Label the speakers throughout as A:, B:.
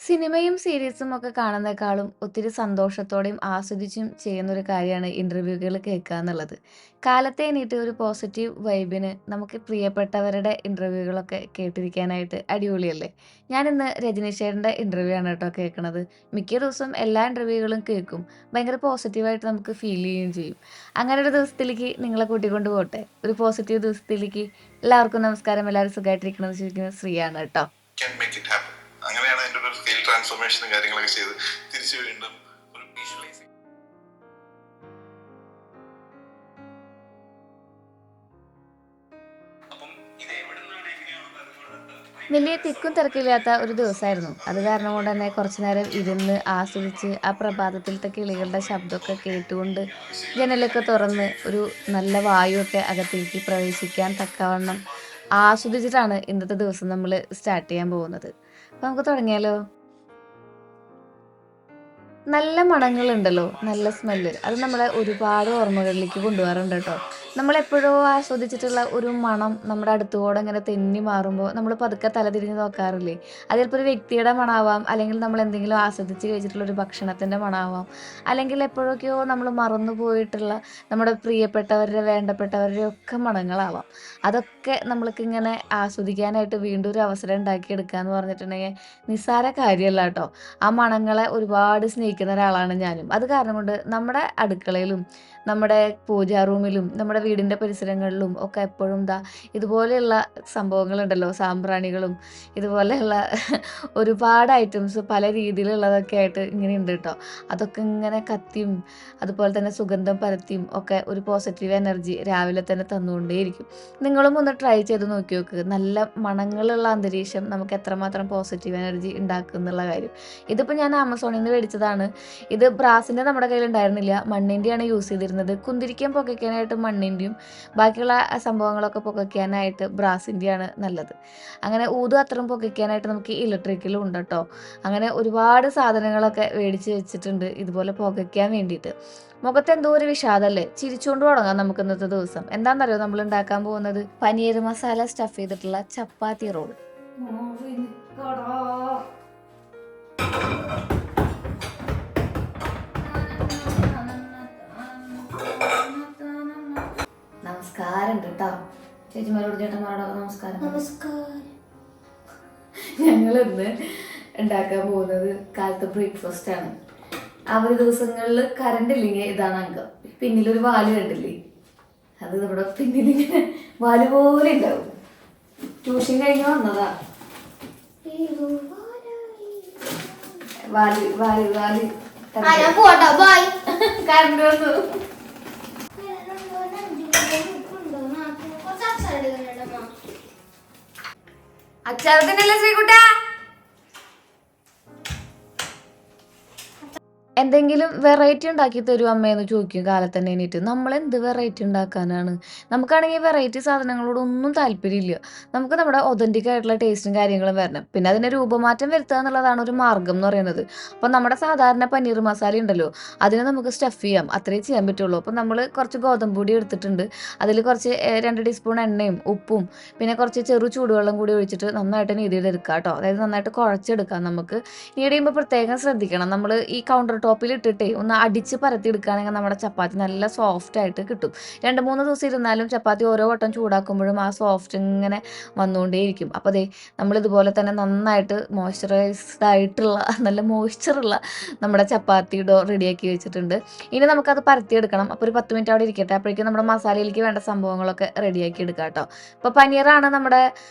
A: സിനിമയും സീരീസും ഒക്കെ കാണുന്നേക്കാളും ഒത്തിരി സന്തോഷത്തോടെയും ആസ്വദിച്ചും ചെയ്യുന്നൊരു കാര്യമാണ് ഇന്റർവ്യൂകൾ കേൾക്കുക എന്നുള്ളത്. കാലത്തെ എണീറ്റ് ഒരു പോസിറ്റീവ് വൈബിന് നമുക്ക് പ്രിയപ്പെട്ടവരുടെ ഇന്റർവ്യൂകളൊക്കെ കേട്ടിരിക്കാനായിട്ട് അടിപൊളിയല്ലേ? ഞാനിന്ന് രജനീഷ് ചേട്ടൻ്റെ ഇന്റർവ്യൂ ആണ് കേട്ടോ കേൾക്കണത്. മിക്ക ദിവസവും എല്ലാ ഇന്റർവ്യൂകളും കേൾക്കും. ഭയങ്കര പോസിറ്റീവായിട്ട് നമുക്ക് ഫീൽ ചെയ്യുകയും ചെയ്യും. അങ്ങനെ ഒരു ദിവസത്തിലേക്ക് നിങ്ങളെ കൂട്ടിക്കൊണ്ട് പോട്ടെ. ഒരു പോസിറ്റീവ് ദിവസത്തിലേക്ക്. എല്ലാവർക്കും നമസ്കാരം. എല്ലാവരും സുഖമായിട്ടിരിക്കണമെന്ന് ചോദിക്കുന്നത് ശ്രീയാണ് കേട്ടോ.
B: Can make it happen. അങ്ങനെയാണ് എൻ്റെ ഒരു സ്കിൽ ട്രാൻസ്ഫോർമേഷനും കാര്യങ്ങളൊക്കെ ചെയ്ത് തിരിച്ചു വീണ്ടും ഒരു വിഷ്വലൈസിങ്. അപ്പം ഇത് എവിടെ നിന്നാണ് എങ്ങനെയാണ്
A: വലിയ തിക്കും തിരക്കില്ലാത്ത ഒരു ദിവസമായിരുന്നു. അത് കാരണം കൊണ്ട് തന്നെ കുറച്ചു നേരം ഇരുന്ന് ആസ്വദിച്ച് ആ പ്രഭാതത്തിലത്തെ കിളികളുടെ ശബ്ദമൊക്കെ കേട്ടുകൊണ്ട് ജനലൊക്കെ തുറന്ന് ഒരു നല്ല വായുവൊക്കെ അകത്തേക്ക് പ്രവേശിക്കാൻ തക്കവണ്ണം ആസ്വദിച്ചിട്ടാണ് ഇന്നത്തെ ദിവസം നമ്മൾ സ്റ്റാർട്ട് ചെയ്യാൻ പോകുന്നത്. അപ്പോൾ നമുക്ക് തുടങ്ങിയാലോ? നല്ല മണങ്ങളുണ്ടല്ലോ, നല്ല സ്മെല്ല്. അത് നമ്മളെ ഒരുപാട് ഓർമ്മകളിലേക്ക് കൊണ്ടുപോകാറുണ്ട് കേട്ടോ. നമ്മളെപ്പോഴോ ആസ്വദിച്ചിട്ടുള്ള ഒരു മണം നമ്മുടെ അടുത്തുകൂടെ ഇങ്ങനെ തെന്നി മാറുമ്പോൾ നമ്മൾ പതുക്കെ തലതിരിഞ്ഞ് നോക്കാറില്ലേ? അത് ചിലപ്പോൾ ഒരു വ്യക്തിയുടെ മണമാവാം, അല്ലെങ്കിൽ നമ്മൾ എന്തെങ്കിലും ആസ്വദിച്ച് കഴിച്ചിട്ടുള്ള ഒരു ഭക്ഷണത്തിൻ്റെ മണമാവാം, അല്ലെങ്കിൽ എപ്പോഴൊക്കെയോ നമ്മൾ മറന്നു പോയിട്ടുള്ള നമ്മുടെ പ്രിയപ്പെട്ടവരുടെ വേണ്ടപ്പെട്ടവരുടെ ഒക്കെ മണങ്ങളാവാം. അതൊക്കെ നമ്മൾക്കിങ്ങനെ ആസ്വദിക്കാനായിട്ട് വീണ്ടും ഒരു അവസരം ഉണ്ടാക്കിയെടുക്കുക എന്ന് പറഞ്ഞിട്ടുണ്ടെങ്കിൽ നിസ്സാര കാര്യമല്ല കേട്ടോ. ആ മണങ്ങളെ ഒരുപാട് സ്നേഹിക്കുന്ന ഒരാളാണ് ഞാനും. അത് കാരണം കൊണ്ട് നമ്മുടെ അടുക്കളയിലും, നമ്മുടെ പൂജാ റൂമിലും, നമ്മുടെ വീടിൻ്റെ പരിസരങ്ങളിലും ഒക്കെ എപ്പോഴും ഇതുപോലെയുള്ള സംഭവങ്ങളുണ്ടല്ലോ, സാമ്പ്രാണികളും ഇതുപോലെയുള്ള ഒരുപാട് ഐറ്റംസ് പല രീതിയിലുള്ളതൊക്കെ ആയിട്ട് ഇങ്ങനെ ഉണ്ട് കേട്ടോ. അതൊക്കെ ഇങ്ങനെ കത്തിയും അതുപോലെ തന്നെ സുഗന്ധം പരത്തിയും ഒക്കെ ഒരു പോസിറ്റീവ് എനർജി രാവിലെ തന്നെ തന്നുകൊണ്ടേയിരിക്കും. നിങ്ങളും ഒന്ന് ട്രൈ ചെയ്ത് നോക്കി നോക്ക്. നല്ല മണങ്ങളുള്ള അന്തരീക്ഷം നമുക്ക് എത്രമാത്രം പോസിറ്റീവ് എനർജി ഉണ്ടാക്കും എന്നുള്ള കാര്യം. ഇതിപ്പോൾ ഞാൻ ആമസോണിൽ നിന്ന് മേടിച്ചതാണ്. ഇത് ബ്രാസിൻ്റെ നമ്മുടെ കയ്യിൽ ഉണ്ടായിരുന്നില്ല, മണ്ണിൻ്റെയാണ് യൂസ് ചെയ്തിരുന്നത്. കുന്തിരിക്കം പുകയ്ക്കാനായിട്ട് മണ്ണിൻ്റെയും ബാക്കിയുള്ള സംഭവങ്ങളൊക്കെ പുകയ്ക്കാനായിട്ട് ബ്രാസിൻ്റെയാണ് നല്ലത്. അങ്ങനെ ഊതും അത്രയും പുകയ്ക്കാനായിട്ട് നമുക്ക് ഇലക്ട്രിക്കലും ഉണ്ട് കേട്ടോ. അങ്ങനെ ഒരുപാട് സാധനങ്ങളൊക്കെ മേടിച്ച് വെച്ചിട്ടുണ്ട് ഇതുപോലെ പുകയ്ക്കാൻ വേണ്ടിയിട്ട്. മുഖത്ത് എന്തോ ഒരു വിഷാദമല്ലേ? ചിരിച്ചുകൊണ്ട് തുടങ്ങാം നമുക്ക് ഇന്നത്തെ ദിവസം. എന്താണെന്നറിയോ നമ്മൾ ഉണ്ടാക്കാൻ പോകുന്നത്? പനീർ മസാല സ്റ്റഫ് ചെയ്തിട്ടുള്ള ചപ്പാത്തി റോൾ. നമസ്കാരം കേട്ടോ ചേച്ചിമാരോട് ചേട്ടന്മാരോടൊക്കെ നമസ്കാരം.
C: നമസ്കാരം.
A: ഞങ്ങൾ ഇന്ന് ഉണ്ടാക്കാൻ പോകുന്നത് കാലത്തെ ബ്രേക്ക്ഫാസ്റ്റ് ആണ്. അവധി ദിവസങ്ങളിൽ കറണ്ട് ഇല്ലെങ്കിൽ ഇതാണ് അംഗം. പിന്നിലൊരു വാല് കണ്ടില്ലേ? അത് നമ്മുടെ പിന്നിലിങ്ങനെ വാല് പോലെ ഉണ്ടാവും. ട്യൂഷൻ കഴിഞ്ഞ് വന്നതാ. വാല് വാല് വാല് കറണ്ട് വന്നു. അച്ചാറത്തിനല്ലേ ശ്രീകുട്ടാ? എന്തെങ്കിലും വെറൈറ്റി ഉണ്ടാക്കി തരുമോ അമ്മയെന്ന് ചോദിക്കും കാലത്ത് തന്നെ എണീറ്റ്. നമ്മളെന്ത് വെറൈറ്റി ഉണ്ടാക്കാനാണ്? നമുക്കാണെങ്കിൽ വെറൈറ്റി സാധനങ്ങളോടൊന്നും താല്പര്യമില്ല. നമുക്ക് നമ്മുടെ ഒതൻറ്റിക് ആയിട്ടുള്ള ടേസ്റ്റും കാര്യങ്ങളും വരണം. പിന്നെ അതിൻ്റെ രൂപമാറ്റം വരുത്തുക എന്നുള്ളതാണ് ഒരു മാർഗ്ഗം എന്ന് പറയുന്നത്. അപ്പോൾ നമ്മുടെ സാധാരണ പനീർ മസാല ഉണ്ടല്ലോ, അതിനെ നമുക്ക് സ്റ്റഫ് ചെയ്യാം. അത്രേ ചെയ്യാൻ പറ്റുള്ളൂ. അപ്പോൾ നമ്മൾ കുറച്ച് ഗോതമ്പ് പൊടി എടുത്തിട്ടുണ്ട്. അതിൽ കുറച്ച് 2 ടീസ്പൂൺ എണ്ണയും ഉപ്പും പിന്നെ കുറച്ച് ചെറു ചൂടുവെള്ളം കൂടി ഒഴിച്ചിട്ട് നന്നായിട്ട് നീഡ് ചെയ്തെടുക്കുക കേട്ടോ. അതായത് നന്നായിട്ട് കുഴച്ചെടുക്കാം. നമുക്ക് നീഡ് ചെയ്യുമ്പോൾ പ്രത്യേകം ശ്രദ്ധിക്കണം. നമ്മൾ ഈ കൗണ്ടർ ടോപ്പിൽ ഇട്ടിട്ടേ ഒന്ന് അടിച്ച് പരത്തി എടുക്കുകയാണെങ്കിൽ നമ്മുടെ ചപ്പാത്തി നല്ല സോഫ്റ്റ് ആയിട്ട് കിട്ടും. 2-3 ദിവസം ഇരുന്നാലും ചപ്പാത്തി ഓരോ വട്ടം ചൂടാക്കുമ്പോഴും ആ സോഫ്റ്റ് ഇങ്ങനെ വന്നുകൊണ്ടേയിരിക്കും. അപ്പോൾ ദേ നമ്മളിതുപോലെ തന്നെ നന്നായിട്ട് മോയ്സ്ചറൈസ്ഡ് ആയിട്ടുള്ള നല്ല മോയ്സ്ചറുള്ള നമ്മുടെ ചപ്പാത്തി ഡോ റെഡിയാക്കി വെച്ചിട്ടുണ്ട്. ഇനി നമുക്കത് പരത്തിയെടുക്കണം. അപ്പോൾ ഒരു 10 മിനിറ്റ് അവിടെ ഇരിക്കട്ടെ. അപ്പോഴേക്കും നമ്മുടെ മസാലയിലേക്ക് വേണ്ട സംഭവങ്ങളൊക്കെ റെഡിയാക്കി എടുക്കാം കേട്ടോ. ഇപ്പോൾ പനീറാണ് നമ്മുടെ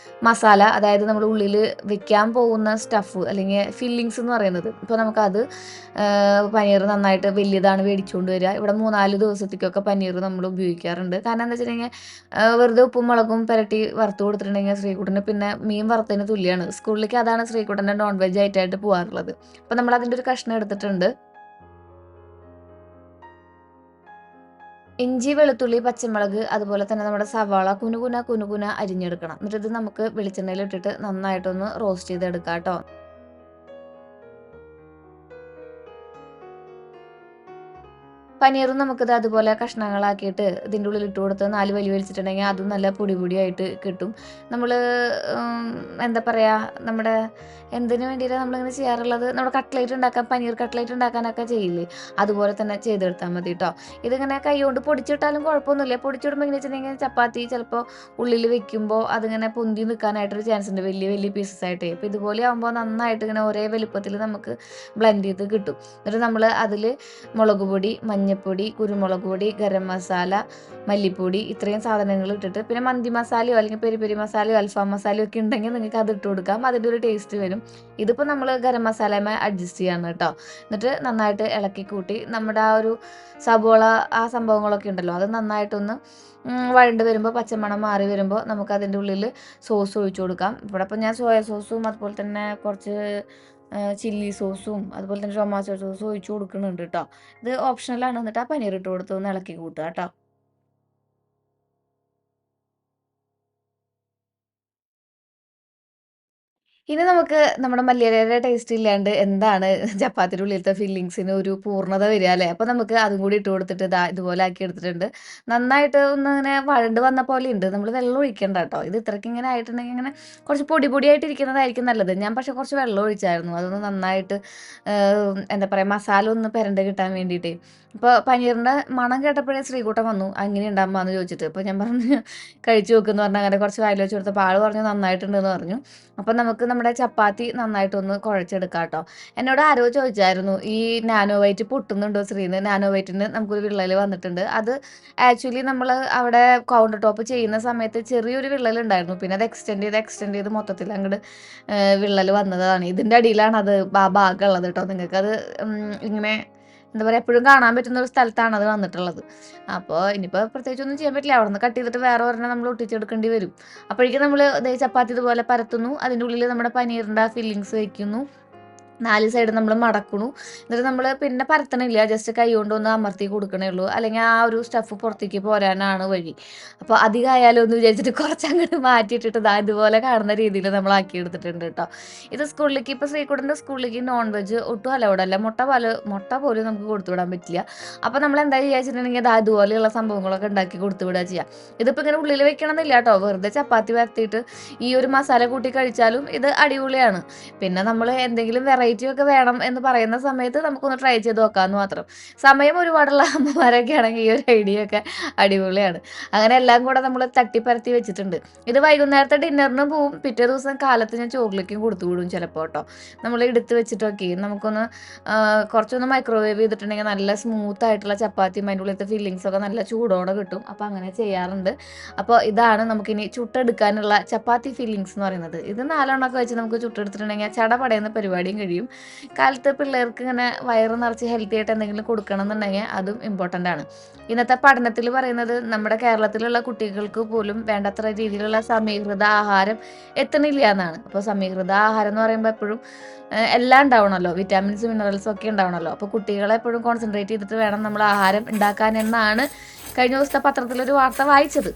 A: മസാല, അതായത് നമ്മൾ ഉള്ളിൽ വെക്കാൻ പോകുന്ന സ്റ്റഫ് അല്ലെങ്കിൽ ഫില്ലിങ്സ് എന്ന് പറയുന്നത്. ഇപ്പോൾ നമുക്കത് പനീർ നന്നായിട്ട് വലിയതാണ് മേടിച്ചുകൊണ്ട് വരിക. ഇവിടെ 3-4 ദിവസത്തേക്കൊക്കെ പനീർ നമ്മൾ ഉപയോഗിക്കാറുണ്ട്. കാരണം എന്താ വെച്ചിട്ടുണ്ടെങ്കിൽ വെറുതെ ഉപ്പും മുളകും പുരട്ടി വറുത്ത് കൊടുത്തിട്ടുണ്ടെങ്കിൽ ശ്രീകുട്ടന് പിന്നെ മീൻ വറുത്തതിന് തുല്യമാണ്. സ്കൂളിലേക്ക് അതാണ് ശ്രീകുട്ടൻ്റെ നോൺ വെജ് ആയിട്ടായിട്ട് പോകാറുള്ളത്. അപ്പോൾ നമ്മൾ അതിൻ്റെ ഒരു കഷ്ണം എടുത്തിട്ടുണ്ട്. ഇഞ്ചി, വെളുത്തുള്ളി, പച്ചമുളക് അതുപോലെ തന്നെ നമ്മുടെ സവാള കുനുകുന അരിഞ്ഞെടുക്കണം. എന്നിട്ട് ഇത് നമുക്ക് വെളിച്ചെണ്ണയിൽ ഇട്ടിട്ട് നന്നായിട്ടൊന്ന് റോസ്റ്റ് ചെയ്തെടുക്കാം കേട്ടോ. പനീറും നമുക്കിത് അതുപോലെ കഷ്ണങ്ങളാക്കിയിട്ട് ഇതിൻ്റെ ഉള്ളിൽ ഇട്ട് കൊടുത്ത് 4 വലി വലിച്ചിട്ടുണ്ടെങ്കിൽ അതും നല്ല പൊടി പൊടിയായിട്ട് കിട്ടും. നമ്മൾ എന്താ പറയുക, നമ്മുടെ എന്തിനു വേണ്ടിയിട്ടാണ് നമ്മളിങ്ങനെ ചെയ്യാറുള്ളത്, നമ്മുടെ കട്ട്ലേറ്റ് ഉണ്ടാക്കാൻ, പനീർ കട്ട്ലേറ്റ് ഉണ്ടാക്കാനൊക്കെ ചെയ്യില്ലേ, അതുപോലെ തന്നെ ചെയ്തെടുത്താൽ മതി കേട്ടോ. ഇതിങ്ങനെ കൈ കൊണ്ട് പൊടിച്ചിട്ടാലും കുഴപ്പമൊന്നുമില്ല. പൊടിച്ചിടുമ്പോൾ എങ്ങനെ വെച്ചിട്ടുണ്ടെങ്കിൽ ചപ്പാത്തി ചിലപ്പോൾ ഉള്ളിൽ വെക്കുമ്പോൾ അതിങ്ങനെ പൊന്തി നിൽക്കാനായിട്ടൊരു ചാൻസ് ഉണ്ട്, വലിയ വലിയ പീസസ് ആയിട്ട്. അപ്പോൾ ഇതുപോലെ ആകുമ്പോൾ നന്നായിട്ട് ഇങ്ങനെ ഒരേ വലുപ്പത്തിൽ നമുക്ക് ബ്ലെൻഡ് ചെയ്ത് കിട്ടും. എന്നിട്ട് നമ്മൾ അതിൽ മുളക് പൊടി, മഞ്ഞൾപ്പൊടി, കുരുമുളക് പൊടി, ഗരം മസാല, മല്ലിപ്പൊടി, ഇത്രയും സാധനങ്ങൾ ഇട്ടിട്ട്, പിന്നെ മന്തി മസാലയോ അല്ലെങ്കിൽ പെരി പെരി മസാലയോ അൽഫാം മസാലയോ ഒക്കെ ഉണ്ടെങ്കിൽ നിങ്ങൾക്ക് അത് ഇട്ട് കൊടുക്കാം. അതിൻ്റെ ഒരു ടേസ്റ്റ് വരും. ഇതിപ്പോൾ നമ്മൾ ഗരം മസാലയുമായി അഡ്ജസ്റ്റ് ചെയ്യാണ് കേട്ടോ. എന്നിട്ട് നന്നായിട്ട് ഇളക്കി കൂട്ടി നമ്മുടെ ആ ഒരു സബോള ആ സംഭവങ്ങളൊക്കെ ഉണ്ടല്ലോ, അത് നന്നായിട്ടൊന്ന് വഴണ്ട് വരുമ്പോൾ, പച്ചമണം മാറി വരുമ്പോൾ നമുക്ക് അതിൻ്റെ ഉള്ളിൽ സോസ് ഒഴിച്ചു കൊടുക്കാം. ഇവിടെ ഇപ്പോൾ ഞാൻ സോയ സോസും അതുപോലെ തന്നെ കുറച്ച് ചില്ലി സോസും അതുപോലെ തന്നെ ടൊമാറ്റോ സോസും ഒഴിച്ചു കൊടുക്കുന്നുണ്ട് കേട്ടോ. ഇത് ഓപ്ഷണലാണ്. എന്നിട്ട് ആ പനീർ ഇട്ട് കൊടുത്ത് ഒന്ന് ഇളക്കി കൂട്ടുക കേട്ടോ. ഇനി നമുക്ക് നമ്മുടെ മല്ലിയിലയുടെ ടേസ്റ്റ് ഇല്ലാണ്ട് എന്താണ് ചപ്പാത്തിയുടെ ഉള്ളിലത്തെ ഫില്ലിങ്സിന് ഒരു പൂർണ്ണത വരിക അല്ലേ? അപ്പോൾ നമുക്ക് അതും കൂടി ഇട്ട് കൊടുത്തിട്ട് ദാ ഇതുപോലെ ആക്കി എടുത്തിട്ടുണ്ട്. നന്നായിട്ട് ഒന്ന് ഇങ്ങനെ വഴണ്ട് വന്ന പോലെയുണ്ട്. നമ്മൾ വെള്ളം ഒഴിക്കണ്ട കേട്ടോ. ഇത് ഇത്രയ്ക്ക് ഇങ്ങനെ ആയിട്ടുണ്ടെങ്കിൽ ഇങ്ങനെ കുറച്ച് പൊടി പൊടിയായിട്ട് ഇരിക്കുന്നതായിരിക്കും നല്ലത്. ഞാൻ പക്ഷേ കുറച്ച് വെള്ളം ഒഴിച്ചായിരുന്നു. അതൊന്ന് നന്നായിട്ട് എന്താ പറയുക, മസാല ഒന്ന് പെരണ്ട് കിട്ടാൻ വേണ്ടിയിട്ടേ. അപ്പോൾ പനീറിൻ്റെ മണം കേട്ടപ്പോഴേ ശ്രീകുട്ടൻ വന്നു, "എങ്ങനെയുണ്ട് അമ്മ?" എന്ന് ചോദിച്ചിട്ട്. അപ്പോൾ ഞാൻ പറഞ്ഞു, "കഴിച്ചു നോക്കുമെന്ന്" പറഞ്ഞ് അങ്ങനെ കുറച്ച് വായിൽ വെച്ച് കൊടുത്തപ്പോൾ ആൾ പറഞ്ഞു നന്നായിട്ടുണ്ടെന്ന് പറഞ്ഞു. അപ്പം നമുക്ക് നമ്മുടെ ചപ്പാത്തി നന്നായിട്ടൊന്ന് കുഴച്ചെടുക്കാം കേട്ടോ. എന്നോട് ആരോ ചോദിച്ചായിരുന്നു, ഈ നാനോ വൈറ്റ് പൊട്ടുന്നുണ്ടോ ശ്രീന്ന്? നാനോ വൈറ്റിന് നമുക്കൊരു വിള്ളൽ വന്നിട്ടുണ്ട്. അത് ആക്ച്വലി നമ്മൾ അവിടെ കൗണ്ടർ ടോപ്പ് ചെയ്യുന്ന സമയത്ത് ചെറിയൊരു വിള്ളലുണ്ടായിരുന്നു. പിന്നെ അത് എക്സ്റ്റെൻഡ് ചെയ്ത് മൊത്തത്തിൽ അങ്ങോട്ട് വിള്ളൽ വന്നതാണ്. ഇതിൻ്റെ അടിയിലാണ് അത് ആ ഭാഗം ഉള്ളത് കേട്ടോ. നിങ്ങൾക്കത് ഇങ്ങനെ എന്താ പറയുക, എപ്പോഴും കാണാൻ പറ്റുന്ന ഒരു സ്ഥലത്താണ് അത് വന്നിട്ടുള്ളത്. അപ്പോൾ ഇനിയിപ്പോൾ പ്രത്യേകിച്ചൊന്നും ചെയ്യാൻ പറ്റില്ല. അവിടെ നിന്ന് കട്ട് ചെയ്തിട്ട് വേറെ ഒരെണ്ണം നമ്മൾ ഒട്ടിച്ചെടുക്കേണ്ടി വരും. അപ്പോഴേക്കും നമ്മൾ ചപ്പാത്തി ഇതുപോലെ പരത്തുന്നു. അതിൻ്റെ ഉള്ളിൽ നമ്മുടെ പനീറിൻ്റെ ആ ഫില്ലിങ്സ് വയ്ക്കുന്നു. 4 സൈഡ് നമ്മൾ മടക്കണു. എന്നിട്ട് നമ്മൾ പിന്നെ പരത്തണില്ല, ജസ്റ്റ് കൈ കൊണ്ടൊന്ന് അമർത്തി കൊടുക്കണേ ഉള്ളൂ. അല്ലെങ്കിൽ ആ ഒരു സ്റ്റഫ് പുറത്തേക്ക് പോരാനാണ് വഴി. അപ്പോൾ അധികമായാലോ എന്ന് വിചാരിച്ചിട്ട് കുറച്ചങ്ങോട്ട് മാറ്റിയിട്ടിട്ട് ദാ ഇതുപോലെ കാണുന്ന രീതിയിൽ നമ്മൾ ആക്കി എടുത്തിട്ടുണ്ട് കേട്ടോ. ഇത് സ്കൂളിലേക്ക്, ഇപ്പോൾ ശ്രീകുട്ടൻ്റെ സ്കൂളിലേക്ക് നോൺ വെജ് ഒട്ടും അലൗഡല്ല. മുട്ട പോലും നമുക്ക് കൊടുത്തു വിടാൻ പറ്റില്ല. അപ്പോൾ നമ്മൾ എന്താ വിചാരിച്ചിട്ടുണ്ടെങ്കിൽ ദാ ഇതുപോലെയുള്ള സംഭവങ്ങളൊക്കെ ഉണ്ടാക്കി കൊടുത്തു വിടുക ചെയ്യുക. ഇതിപ്പോൾ ഇങ്ങനെ ഉള്ളിൽ വെക്കണമെന്നില്ല കേട്ടോ. വെറുതെ ചപ്പാത്തി പരത്തിയിട്ട് ഈ ഒരു മസാല കൂട്ടി കഴിച്ചാലും ഇത് അടിപൊളിയാണ്. പിന്നെ നമ്മൾ എന്തെങ്കിലും വെറൈറ്റി ഒക്കെ വേണം എന്ന് പറയുന്ന സമയത്ത് നമുക്കൊന്ന് ട്രൈ ചെയ്ത് നോക്കാമെന്ന് മാത്രം. സമയം ഒരുപാടുള്ള അമ്മമാരൊക്കെ ആണെങ്കിൽ ഈ ഒരു ഐഡിയ ഒക്കെ അടിപൊളിയാണ്. അങ്ങനെ എല്ലാം കൂടെ നമ്മൾ തട്ടിപ്പരത്തി വെച്ചിട്ടുണ്ട്. ഇത് വൈകുന്നേരത്തെ ഡിന്നറിന് പോവും. പിറ്റേ ദിവസം കാലത്ത് ഞാൻ ചോറിലേക്കും കൊടുത്തു വിടും ചിലപ്പോൾ കേട്ടോ. നമ്മൾ എടുത്ത് വെച്ചിട്ടൊക്കെ നമുക്കൊന്ന് കുറച്ചൊന്ന് മൈക്രോവേവ് ചെയ്തിട്ടുണ്ടെങ്കിൽ നല്ല സ്മൂത്ത് ആയിട്ടുള്ള ചപ്പാത്തിയും അതിൻ്റെ ഉള്ളിലത്തെ ഫില്ലിങ്സൊക്കെ നല്ല ചൂടോടെ കിട്ടും. അപ്പോൾ അങ്ങനെ ചെയ്യാറുണ്ട്. അപ്പോൾ ഇതാണ് നമുക്കിനി ചുട്ടെടുക്കാനുള്ള ചപ്പാത്തി ഫില്ലിങ്സ് എന്ന് പറയുന്നത്. ഇത് 4 എണ്ണമൊക്കെ വെച്ച് നമുക്ക് ചുട്ടെടുത്തിട്ടുണ്ടെങ്കിൽ ചടപടയുന്ന പരിപാടിയും കഴിയും. കാലത്ത് പിള്ളേർക്ക് ഇങ്ങനെ വയറ് നിറച്ച് ഹെൽത്തി ആയിട്ട് എന്തെങ്കിലും കൊടുക്കണം എന്നുണ്ടെങ്കിൽ അതും ഇമ്പോർട്ടൻ്റ് ആണ്. ഇന്നത്തെ പഠനത്തിൽ പറയുന്നത് നമ്മുടെ കേരളത്തിലുള്ള കുട്ടികൾക്ക് പോലും വേണ്ടത്ര രീതിയിലുള്ള സമീകൃത ആഹാരം എത്തണില്ല എന്നാണ്. അപ്പോൾ സമീകൃത ആഹാരം എന്ന് പറയുമ്പോൾ എപ്പോഴും എല്ലാം ഉണ്ടാവണമല്ലോ, വിറ്റാമിൻസ് മിനറൽസും ഒക്കെ ഉണ്ടാവണമല്ലോ. അപ്പോൾ കുട്ടികളെ എപ്പോഴും കോൺസെൻട്രേറ്റ് ചെയ്തിട്ട് വേണം നമ്മൾ ആഹാരം ഉണ്ടാക്കാൻ എന്നാണ് കഴിഞ്ഞ ദിവസത്തെ പത്രത്തിലൊരു വാർത്ത വായിച്ചത്.